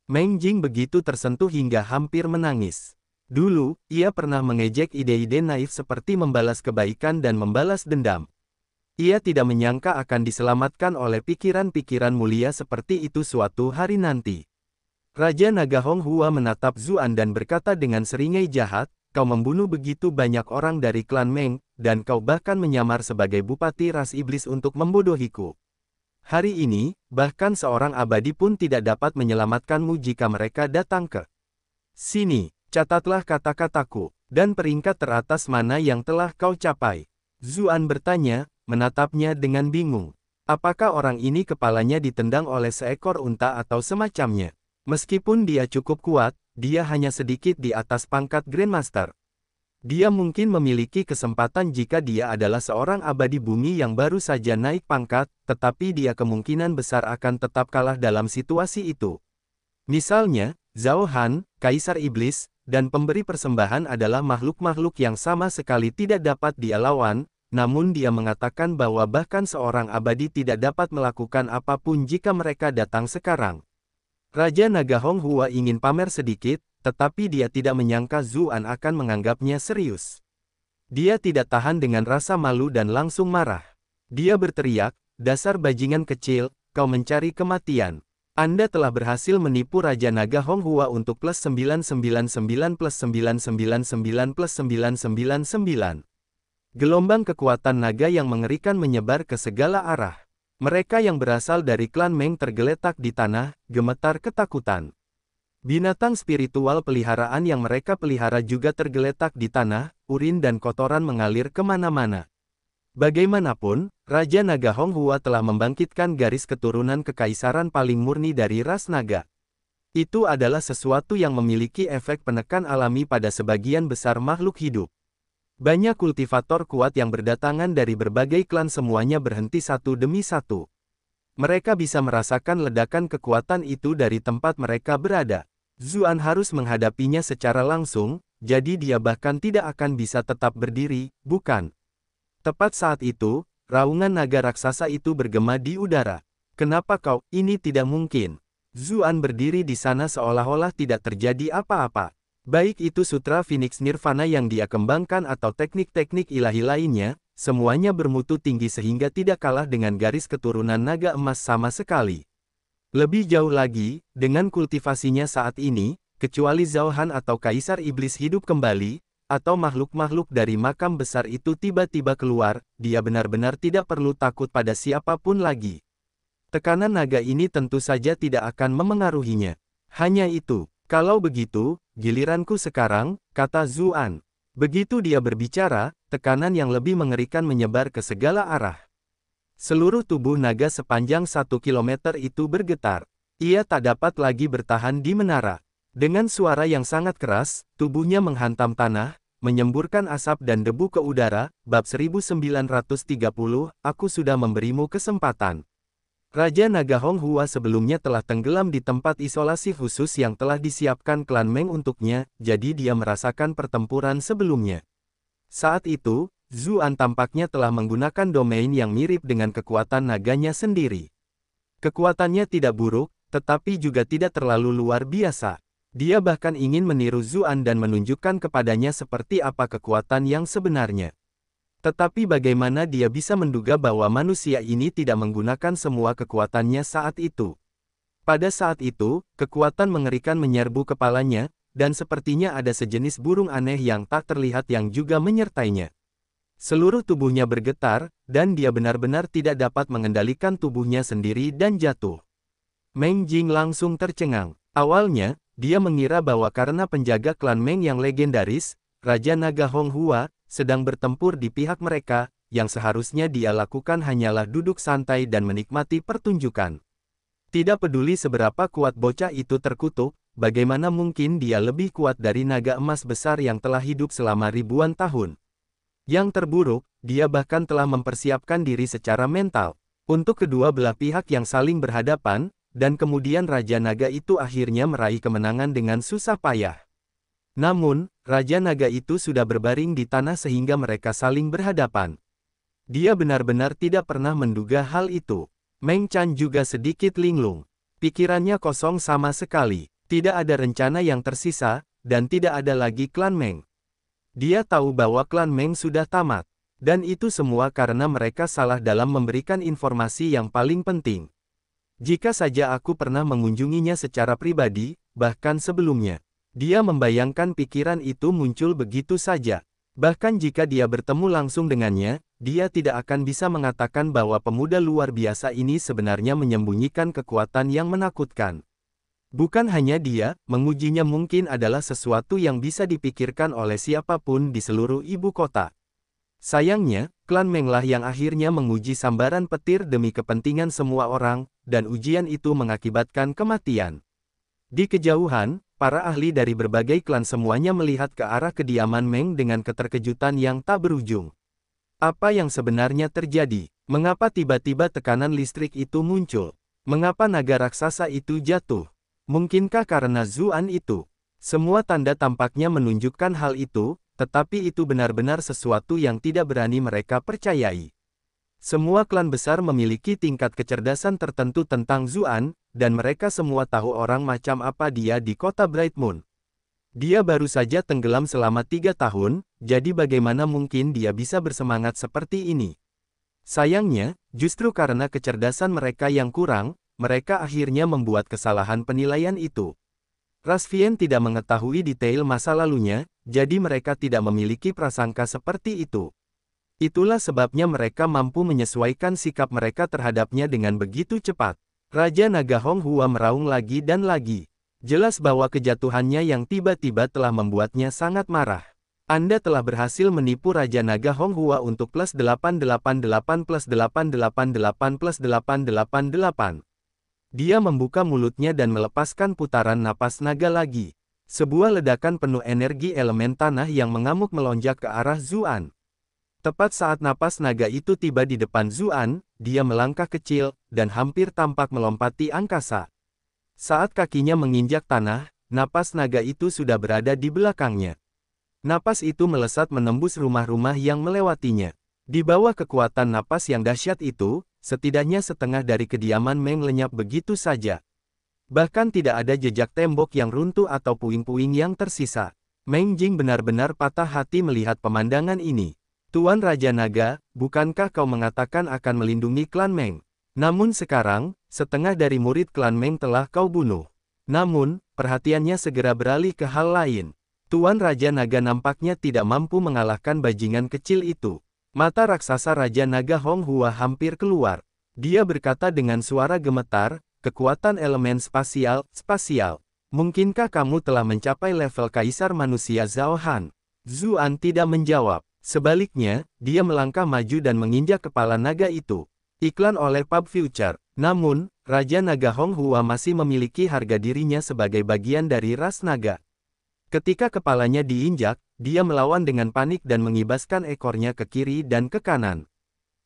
Meng Jing begitu tersentuh hingga hampir menangis. Dulu, ia pernah mengejek ide-ide naif seperti membalas kebaikan dan membalas dendam. Ia tidak menyangka akan diselamatkan oleh pikiran-pikiran mulia seperti itu suatu hari nanti. Raja Naga Honghua menatap Zuan dan berkata dengan seringai jahat, kau membunuh begitu banyak orang dari klan Meng, dan kau bahkan menyamar sebagai bupati ras iblis untuk membodohiku. Hari ini, bahkan seorang abadi pun tidak dapat menyelamatkanmu jika mereka datang ke sini. Catatlah kata-kataku, dan peringkat teratas mana yang telah kau capai. Zuan bertanya, menatapnya dengan bingung. Apakah orang ini kepalanya ditendang oleh seekor unta atau semacamnya? Meskipun dia cukup kuat, dia hanya sedikit di atas pangkat Grandmaster. Dia mungkin memiliki kesempatan jika dia adalah seorang abadi bumi yang baru saja naik pangkat, tetapi dia kemungkinan besar akan tetap kalah dalam situasi itu. Misalnya, Zhao Han, Kaisar Iblis, dan pemberi persembahan adalah makhluk-makhluk yang sama sekali tidak dapat dia lawan, namun dia mengatakan bahwa bahkan seorang abadi tidak dapat melakukan apapun jika mereka datang sekarang. Raja Naga Honghua ingin pamer sedikit, tetapi dia tidak menyangka Zuan akan menganggapnya serius. Dia tidak tahan dengan rasa malu dan langsung marah. Dia berteriak, dasar bajingan kecil, kau mencari kematian. Anda telah berhasil menipu Raja Naga Honghua untuk plus 999 plus 999 plus 999. Gelombang kekuatan naga yang mengerikan menyebar ke segala arah. Mereka yang berasal dari klan Meng tergeletak di tanah, gemetar ketakutan. Binatang spiritual peliharaan yang mereka pelihara juga tergeletak di tanah, urin dan kotoran mengalir kemana-mana. Bagaimanapun, Raja Naga Honghua telah membangkitkan garis keturunan kekaisaran paling murni dari ras naga. Itu adalah sesuatu yang memiliki efek penekan alami pada sebagian besar makhluk hidup. Banyak kultivator kuat yang berdatangan dari berbagai klan semuanya berhenti satu demi satu. Mereka bisa merasakan ledakan kekuatan itu dari tempat mereka berada. Zuan harus menghadapinya secara langsung, jadi dia bahkan tidak akan bisa tetap berdiri, bukan? Tepat saat itu, raungan naga raksasa itu bergema di udara. Kenapa kau? Ini tidak mungkin. Zuan berdiri di sana seolah-olah tidak terjadi apa-apa. Baik itu sutra Phoenix Nirvana yang dia kembangkan atau teknik-teknik ilahi lainnya, semuanya bermutu tinggi sehingga tidak kalah dengan garis keturunan naga emas sama sekali. Lebih jauh lagi, dengan kultivasinya saat ini, kecuali Zhao Han atau Kaisar Iblis hidup kembali, atau makhluk-makhluk dari makam besar itu tiba-tiba keluar, dia benar-benar tidak perlu takut pada siapapun lagi. Tekanan naga ini tentu saja tidak akan memengaruhinya. Hanya itu, kalau begitu, giliranku sekarang, kata Zuan. Begitu dia berbicara, tekanan yang lebih mengerikan menyebar ke segala arah. Seluruh tubuh naga sepanjang 1 kilometer itu bergetar. Ia tak dapat lagi bertahan di menara. Dengan suara yang sangat keras, tubuhnya menghantam tanah, menyemburkan asap dan debu ke udara. Bab 1930, aku sudah memberimu kesempatan. Raja Naga Honghua sebelumnya telah tenggelam di tempat isolasi khusus yang telah disiapkan klan Meng untuknya, jadi dia merasakan pertempuran sebelumnya. Saat itu, Zuan tampaknya telah menggunakan domain yang mirip dengan kekuatan naganya sendiri. Kekuatannya tidak buruk, tetapi juga tidak terlalu luar biasa. Dia bahkan ingin meniru Zuan dan menunjukkan kepadanya seperti apa kekuatan yang sebenarnya. Tetapi bagaimana dia bisa menduga bahwa manusia ini tidak menggunakan semua kekuatannya saat itu? Pada saat itu, kekuatan mengerikan menyerbu kepalanya, dan sepertinya ada sejenis burung aneh yang tak terlihat yang juga menyertainya. Seluruh tubuhnya bergetar, dan dia benar-benar tidak dapat mengendalikan tubuhnya sendiri dan jatuh. Meng Jing langsung tercengang. Awalnya, dia mengira bahwa karena penjaga klan Meng yang legendaris, Raja Naga Honghua, sedang bertempur di pihak mereka, yang seharusnya dia lakukan hanyalah duduk santai dan menikmati pertunjukan. Tidak peduli seberapa kuat bocah itu terkutuk, bagaimana mungkin dia lebih kuat dari naga emas besar yang telah hidup selama ribuan tahun. Yang terburuk, dia bahkan telah mempersiapkan diri secara mental untuk kedua belah pihak yang saling berhadapan, dan kemudian Raja Naga itu akhirnya meraih kemenangan dengan susah payah. Namun, Raja Naga itu sudah berbaring di tanah sehingga mereka saling berhadapan. Dia benar-benar tidak pernah menduga hal itu. Meng Chan juga sedikit linglung. Pikirannya kosong sama sekali. Tidak ada rencana yang tersisa, dan tidak ada lagi klan Meng. Dia tahu bahwa klan Meng sudah tamat. Dan itu semua karena mereka salah dalam memberikan informasi yang paling penting. Jika saja aku pernah mengunjunginya secara pribadi, bahkan sebelumnya. Dia membayangkan pikiran itu muncul begitu saja. Bahkan jika dia bertemu langsung dengannya, dia tidak akan bisa mengatakan bahwa pemuda luar biasa ini sebenarnya menyembunyikan kekuatan yang menakutkan. Bukan hanya dia, mengujinya mungkin adalah sesuatu yang bisa dipikirkan oleh siapapun di seluruh ibu kota. Sayangnya, klan Menglah yang akhirnya menguji sambaran petir demi kepentingan semua orang, dan ujian itu mengakibatkan kematian. Di kejauhan, para ahli dari berbagai klan semuanya melihat ke arah kediaman Meng dengan keterkejutan yang tak berujung. Apa yang sebenarnya terjadi? Mengapa tiba-tiba tekanan listrik itu muncul? Mengapa naga raksasa itu jatuh? Mungkinkah karena Zuan itu? Semua tanda tampaknya menunjukkan hal itu, tetapi itu benar-benar sesuatu yang tidak berani mereka percayai. Semua klan besar memiliki tingkat kecerdasan tertentu tentang Zuan, dan mereka semua tahu orang macam apa dia di kota Bright Moon. Dia baru saja tenggelam selama 3 tahun, jadi bagaimana mungkin dia bisa bersemangat seperti ini? Sayangnya, justru karena kecerdasan mereka yang kurang, mereka akhirnya membuat kesalahan penilaian itu. Rasvien tidak mengetahui detail masa lalunya, jadi mereka tidak memiliki prasangka seperti itu. Itulah sebabnya mereka mampu menyesuaikan sikap mereka terhadapnya dengan begitu cepat. Raja Naga Honghua meraung lagi dan lagi. Jelas bahwa kejatuhannya yang tiba-tiba telah membuatnya sangat marah. Anda telah berhasil menipu Raja Naga Honghua untuk plus 888 plus 888 plus 888. Dia membuka mulutnya dan melepaskan putaran napas naga lagi. Sebuah ledakan penuh energi elemen tanah yang mengamuk melonjak ke arah Zuan. Tepat saat napas naga itu tiba di depan Zuan, dia melangkah kecil, dan hampir tampak melompati angkasa. Saat kakinya menginjak tanah, napas naga itu sudah berada di belakangnya. Napas itu melesat menembus rumah-rumah yang melewatinya. Di bawah kekuatan napas yang dahsyat itu, setidaknya setengah dari kediaman Meng lenyap begitu saja. Bahkan tidak ada jejak tembok yang runtuh atau puing-puing yang tersisa. Meng Jing benar-benar patah hati melihat pemandangan ini. Tuan Raja Naga, bukankah kau mengatakan akan melindungi klan Meng? Namun sekarang, setengah dari murid klan Meng telah kau bunuh. Namun, perhatiannya segera beralih ke hal lain. Tuan Raja Naga nampaknya tidak mampu mengalahkan bajingan kecil itu. Mata raksasa Raja Naga Honghua hampir keluar. Dia berkata dengan suara gemetar, kekuatan elemen spasial. Mungkinkah kamu telah mencapai level Kaisar Manusia Zhao Han? Zuan tidak menjawab. Sebaliknya, dia melangkah maju dan menginjak kepala naga itu. Iklan oleh Pub Future. Namun, Raja Naga Honghua masih memiliki harga dirinya sebagai bagian dari ras naga. Ketika kepalanya diinjak, dia melawan dengan panik dan mengibaskan ekornya ke kiri dan ke kanan.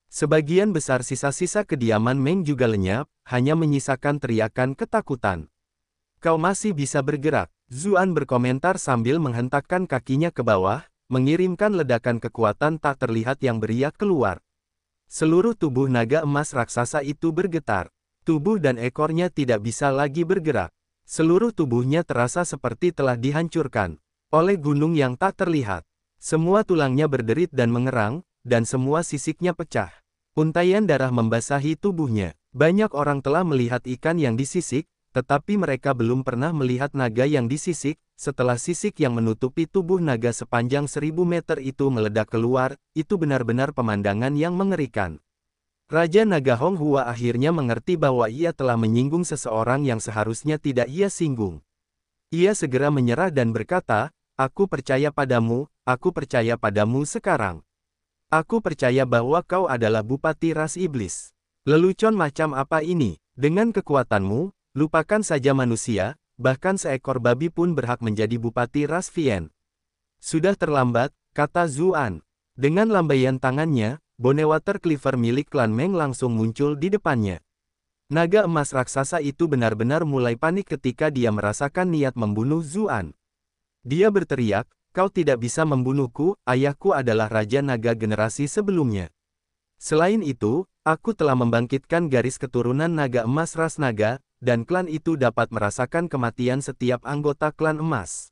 Sebagian besar sisa-sisa kediaman Meng juga lenyap, hanya menyisakan teriakan ketakutan. Kau masih bisa bergerak, Zuan berkomentar sambil menghentakkan kakinya ke bawah, mengirimkan ledakan kekuatan tak terlihat yang beriak keluar. Seluruh tubuh naga emas raksasa itu bergetar. Tubuh dan ekornya tidak bisa lagi bergerak. Seluruh tubuhnya terasa seperti telah dihancurkan oleh gunung yang tak terlihat. Semua tulangnya berderit dan mengerang, dan semua sisiknya pecah. Untaian darah membasahi tubuhnya. Banyak orang telah melihat ikan yang disisik, tetapi mereka belum pernah melihat naga yang disisik. Setelah sisik yang menutupi tubuh naga sepanjang 1000 meter itu meledak keluar, itu benar-benar pemandangan yang mengerikan. Raja Naga Honghua akhirnya mengerti bahwa ia telah menyinggung seseorang yang seharusnya tidak ia singgung. Ia segera menyerah dan berkata, aku percaya padamu sekarang. Aku percaya bahwa kau adalah Bupati Ras Iblis. Lelucon macam apa ini? Dengan kekuatanmu, lupakan saja manusia, bahkan seekor babi pun berhak menjadi Bupati Ras Vien. Sudah terlambat, kata Zuan. Dengan lambaian tangannya, Bonewater Cleaver milik klan Meng langsung muncul di depannya. Naga emas raksasa itu benar-benar mulai panik ketika dia merasakan niat membunuh Zuan. Dia berteriak, kau tidak bisa membunuhku, ayahku adalah Raja Naga generasi sebelumnya. Selain itu, aku telah membangkitkan garis keturunan naga emas ras naga, dan klan itu dapat merasakan kematian setiap anggota klan emas.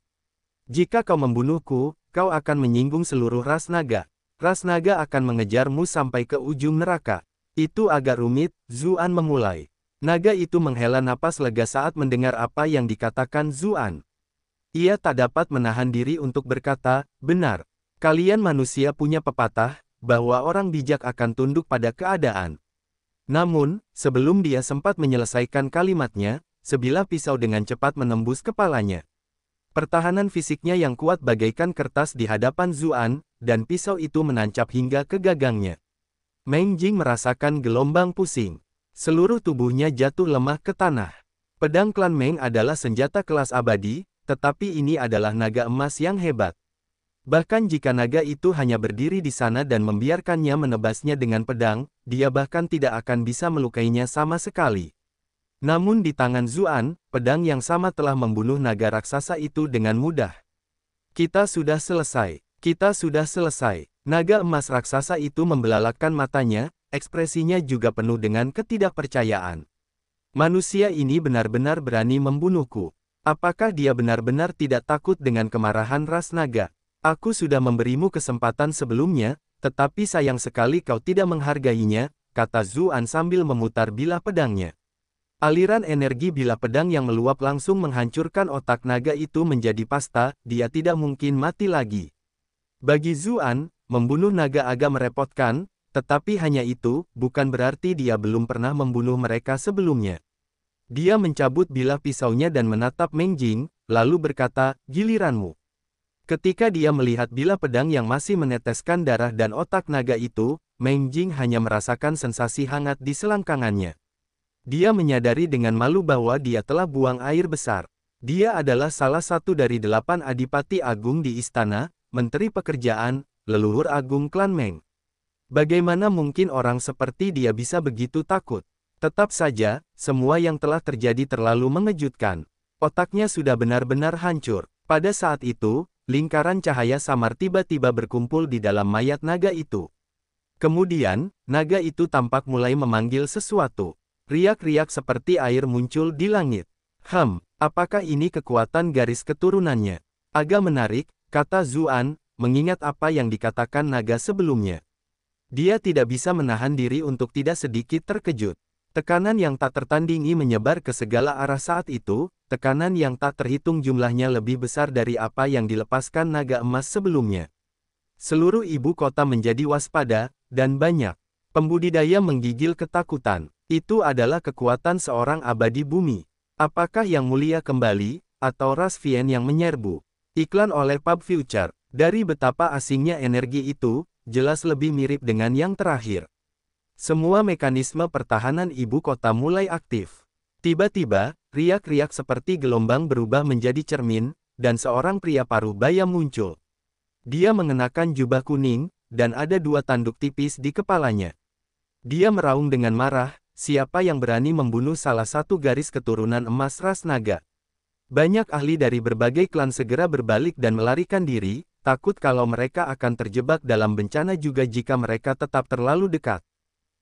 Jika kau membunuhku, kau akan menyinggung seluruh ras naga. Ras naga akan mengejarmu sampai ke ujung neraka. Itu agak rumit, Zuan memulai. Naga itu menghela napas lega saat mendengar apa yang dikatakan Zuan. Ia tak dapat menahan diri untuk berkata, benar. Kalian manusia punya pepatah, bahwa orang bijak akan tunduk pada keadaan. Namun, sebelum dia sempat menyelesaikan kalimatnya, sebilah pisau dengan cepat menembus kepalanya. Pertahanan fisiknya yang kuat bagaikan kertas di hadapan Zuan, dan pisau itu menancap hingga ke gagangnya. Meng Jing merasakan gelombang pusing. Seluruh tubuhnya jatuh lemah ke tanah. Pedang klan Meng adalah senjata kelas abadi, tetapi ini adalah naga emas yang hebat. Bahkan jika naga itu hanya berdiri di sana dan membiarkannya menebasnya dengan pedang, dia bahkan tidak akan bisa melukainya sama sekali. Namun di tangan Zuan, pedang yang sama telah membunuh naga raksasa itu dengan mudah. Kita sudah selesai. Kita sudah selesai. Naga emas raksasa itu membelalakkan matanya, ekspresinya juga penuh dengan ketidakpercayaan. Manusia ini benar-benar berani membunuhku. Apakah dia benar-benar tidak takut dengan kemarahan ras naga? Aku sudah memberimu kesempatan sebelumnya, tetapi sayang sekali kau tidak menghargainya, kata Zuan sambil memutar bilah pedangnya. Aliran energi bilah pedang yang meluap langsung menghancurkan otak naga itu menjadi pasta, dia tidak mungkin mati lagi. Bagi Zuan, membunuh naga agak merepotkan, tetapi hanya itu, bukan berarti dia belum pernah membunuh mereka sebelumnya. Dia mencabut bilah pisaunya dan menatap Meng Jing, lalu berkata, giliranmu. Ketika dia melihat bilah pedang yang masih meneteskan darah dan otak naga itu, Meng Jing hanya merasakan sensasi hangat di selangkangannya. Dia menyadari dengan malu bahwa dia telah buang air besar. Dia adalah salah satu dari 8 adipati agung di istana, menteri pekerjaan, leluhur agung klan Meng. Bagaimana mungkin orang seperti dia bisa begitu takut? Tetap saja, semua yang telah terjadi terlalu mengejutkan. Otaknya sudah benar-benar hancur. Pada saat itu, lingkaran cahaya samar tiba-tiba berkumpul di dalam mayat naga itu. Kemudian, naga itu tampak mulai memanggil sesuatu. Riak-riak seperti air muncul di langit. Apakah ini kekuatan garis keturunannya? Agak menarik, kata Zuan, mengingat apa yang dikatakan naga sebelumnya. Dia tidak bisa menahan diri untuk tidak sedikit terkejut. Tekanan yang tak tertandingi menyebar ke segala arah saat itu, tekanan yang tak terhitung jumlahnya lebih besar dari apa yang dilepaskan naga emas sebelumnya. Seluruh ibu kota menjadi waspada, dan banyak pembudidaya menggigil ketakutan. Itu adalah kekuatan seorang abadi bumi. Apakah yang mulia kembali, atau ras Vien yang menyerbu? Iklan oleh Pub Future. Dari betapa asingnya energi itu, jelas lebih mirip dengan yang terakhir. Semua mekanisme pertahanan ibu kota mulai aktif. Tiba-tiba, riak-riak seperti gelombang berubah menjadi cermin, dan seorang pria paruh baya muncul. Dia mengenakan jubah kuning, dan ada 2 tanduk tipis di kepalanya. Dia meraung dengan marah, siapa yang berani membunuh salah satu garis keturunan emas ras naga? Banyak ahli dari berbagai klan segera berbalik dan melarikan diri, takut kalau mereka akan terjebak dalam bencana juga jika mereka tetap terlalu dekat.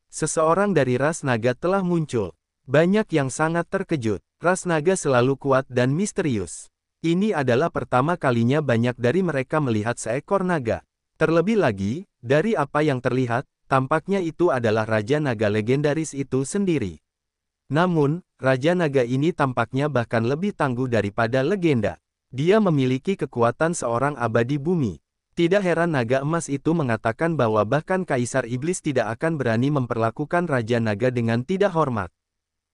Seseorang dari ras naga telah muncul. Banyak yang sangat terkejut. Ras naga selalu kuat dan misterius. Ini adalah pertama kalinya banyak dari mereka melihat seekor naga. Terlebih lagi, dari apa yang terlihat, tampaknya itu adalah Raja Naga legendaris itu sendiri. Namun, Raja Naga ini tampaknya bahkan lebih tangguh daripada legenda. Dia memiliki kekuatan seorang abadi bumi. Tidak heran naga emas itu mengatakan bahwa bahkan Kaisar Iblis tidak akan berani memperlakukan Raja Naga dengan tidak hormat.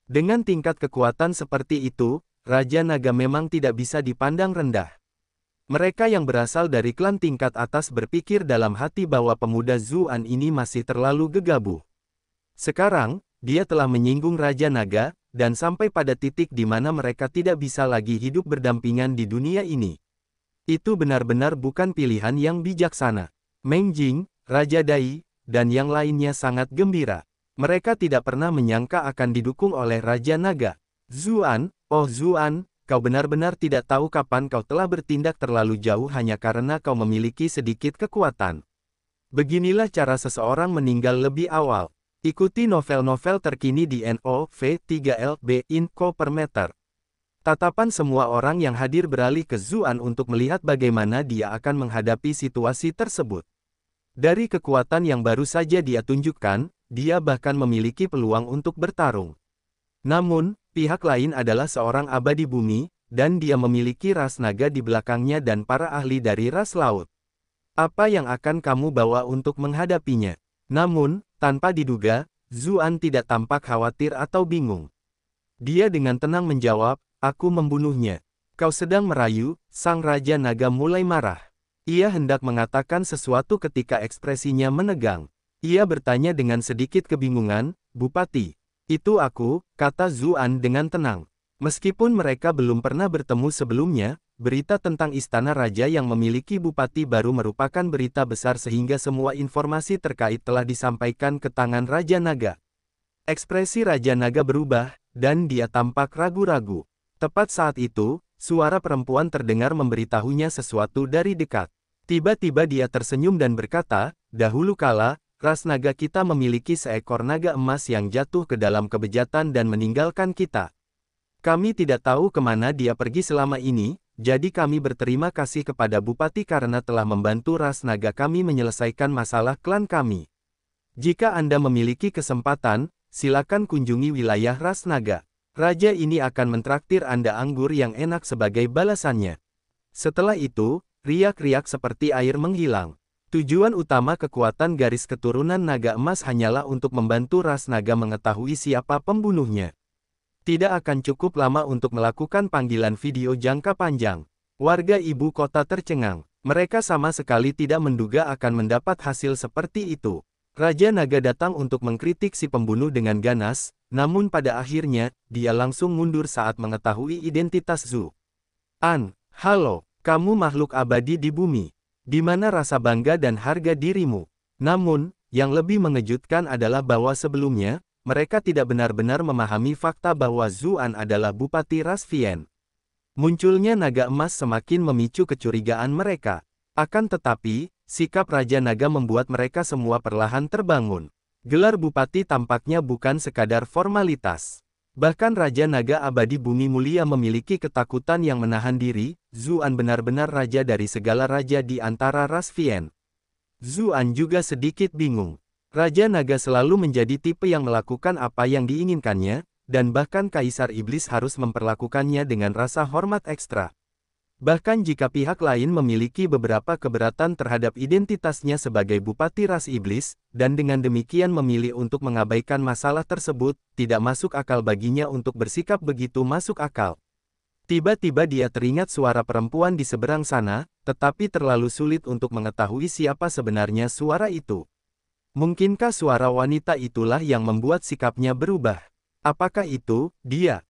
Dengan tingkat kekuatan seperti itu, Raja Naga memang tidak bisa dipandang rendah. Mereka yang berasal dari klan tingkat atas berpikir dalam hati bahwa pemuda Zuan ini masih terlalu gegabah. Sekarang, dia telah menyinggung Raja Naga, dan sampai pada titik di mana mereka tidak bisa lagi hidup berdampingan di dunia ini. Itu benar-benar bukan pilihan yang bijaksana. Meng Jing, Raja Dai, dan yang lainnya sangat gembira. Mereka tidak pernah menyangka akan didukung oleh Raja Naga. Zuan, oh Zuan, kau benar-benar tidak tahu kapan kau telah bertindak terlalu jauh hanya karena kau memiliki sedikit kekuatan. Beginilah cara seseorang meninggal lebih awal. Ikuti novel-novel terkini di NOV3LB Info per meter. Tatapan semua orang yang hadir beralih ke Zuan untuk melihat bagaimana dia akan menghadapi situasi tersebut. Dari kekuatan yang baru saja dia tunjukkan, dia bahkan memiliki peluang untuk bertarung. Namun, pihak lain adalah seorang abadi bumi, dan dia memiliki ras naga di belakangnya dan para ahli dari ras laut. Apa yang akan kamu bawa untuk menghadapinya? Namun, tanpa diduga, Zuan tidak tampak khawatir atau bingung. Dia dengan tenang menjawab, aku membunuhnya. Kau sedang merayu, sang Raja Naga mulai marah. Ia hendak mengatakan sesuatu ketika ekspresinya menegang. Ia bertanya dengan sedikit kebingungan, Bupati. Itu aku, kata Zuan dengan tenang. Meskipun mereka belum pernah bertemu sebelumnya, berita tentang Istana Raja yang memiliki bupati baru merupakan berita besar sehingga semua informasi terkait telah disampaikan ke tangan Raja Naga. Ekspresi Raja Naga berubah, dan dia tampak ragu-ragu. Tepat saat itu, suara perempuan terdengar memberitahunya sesuatu dari dekat. Tiba-tiba dia tersenyum dan berkata, dahulu kala, ras naga kita memiliki seekor naga emas yang jatuh ke dalam kebejatan dan meninggalkan kita. Kami tidak tahu kemana dia pergi selama ini, jadi kami berterima kasih kepada Bupati karena telah membantu ras naga kami menyelesaikan masalah klan kami. Jika Anda memiliki kesempatan, silakan kunjungi wilayah ras naga. Raja ini akan mentraktir Anda anggur yang enak sebagai balasannya. Setelah itu, riak-riak seperti air menghilang. Tujuan utama kekuatan garis keturunan naga emas hanyalah untuk membantu ras naga mengetahui siapa pembunuhnya. Tidak akan cukup lama untuk melakukan panggilan video jangka panjang. Warga ibu kota tercengang. Mereka sama sekali tidak menduga akan mendapat hasil seperti itu. Raja Naga datang untuk mengkritik si pembunuh dengan ganas, namun pada akhirnya, dia langsung mundur saat mengetahui identitas Zhu. Halo, kamu makhluk abadi di bumi. Di mana rasa bangga dan harga dirimu? Namun, yang lebih mengejutkan adalah bahwa sebelumnya, mereka tidak benar-benar memahami fakta bahwa Zuan adalah Bupati Ras Fien. Munculnya naga emas semakin memicu kecurigaan mereka. Akan tetapi, sikap Raja Naga membuat mereka semua perlahan terbangun. Gelar Bupati tampaknya bukan sekadar formalitas. Bahkan Raja Naga Abadi Bumi Mulia memiliki ketakutan yang menahan diri. Zuan benar-benar raja dari segala raja di antara ras Fien. Zuan juga sedikit bingung. Raja Naga selalu menjadi tipe yang melakukan apa yang diinginkannya, dan bahkan Kaisar Iblis harus memperlakukannya dengan rasa hormat ekstra. Bahkan jika pihak lain memiliki beberapa keberatan terhadap identitasnya sebagai Bupati Ras Iblis, dan dengan demikian memilih untuk mengabaikan masalah tersebut, tidak masuk akal baginya untuk bersikap begitu masuk akal. Tiba-tiba dia teringat suara perempuan di seberang sana, tetapi terlalu sulit untuk mengetahui siapa sebenarnya suara itu. Mungkinkah suara wanita itulah yang membuat sikapnya berubah? Apakah itu dia?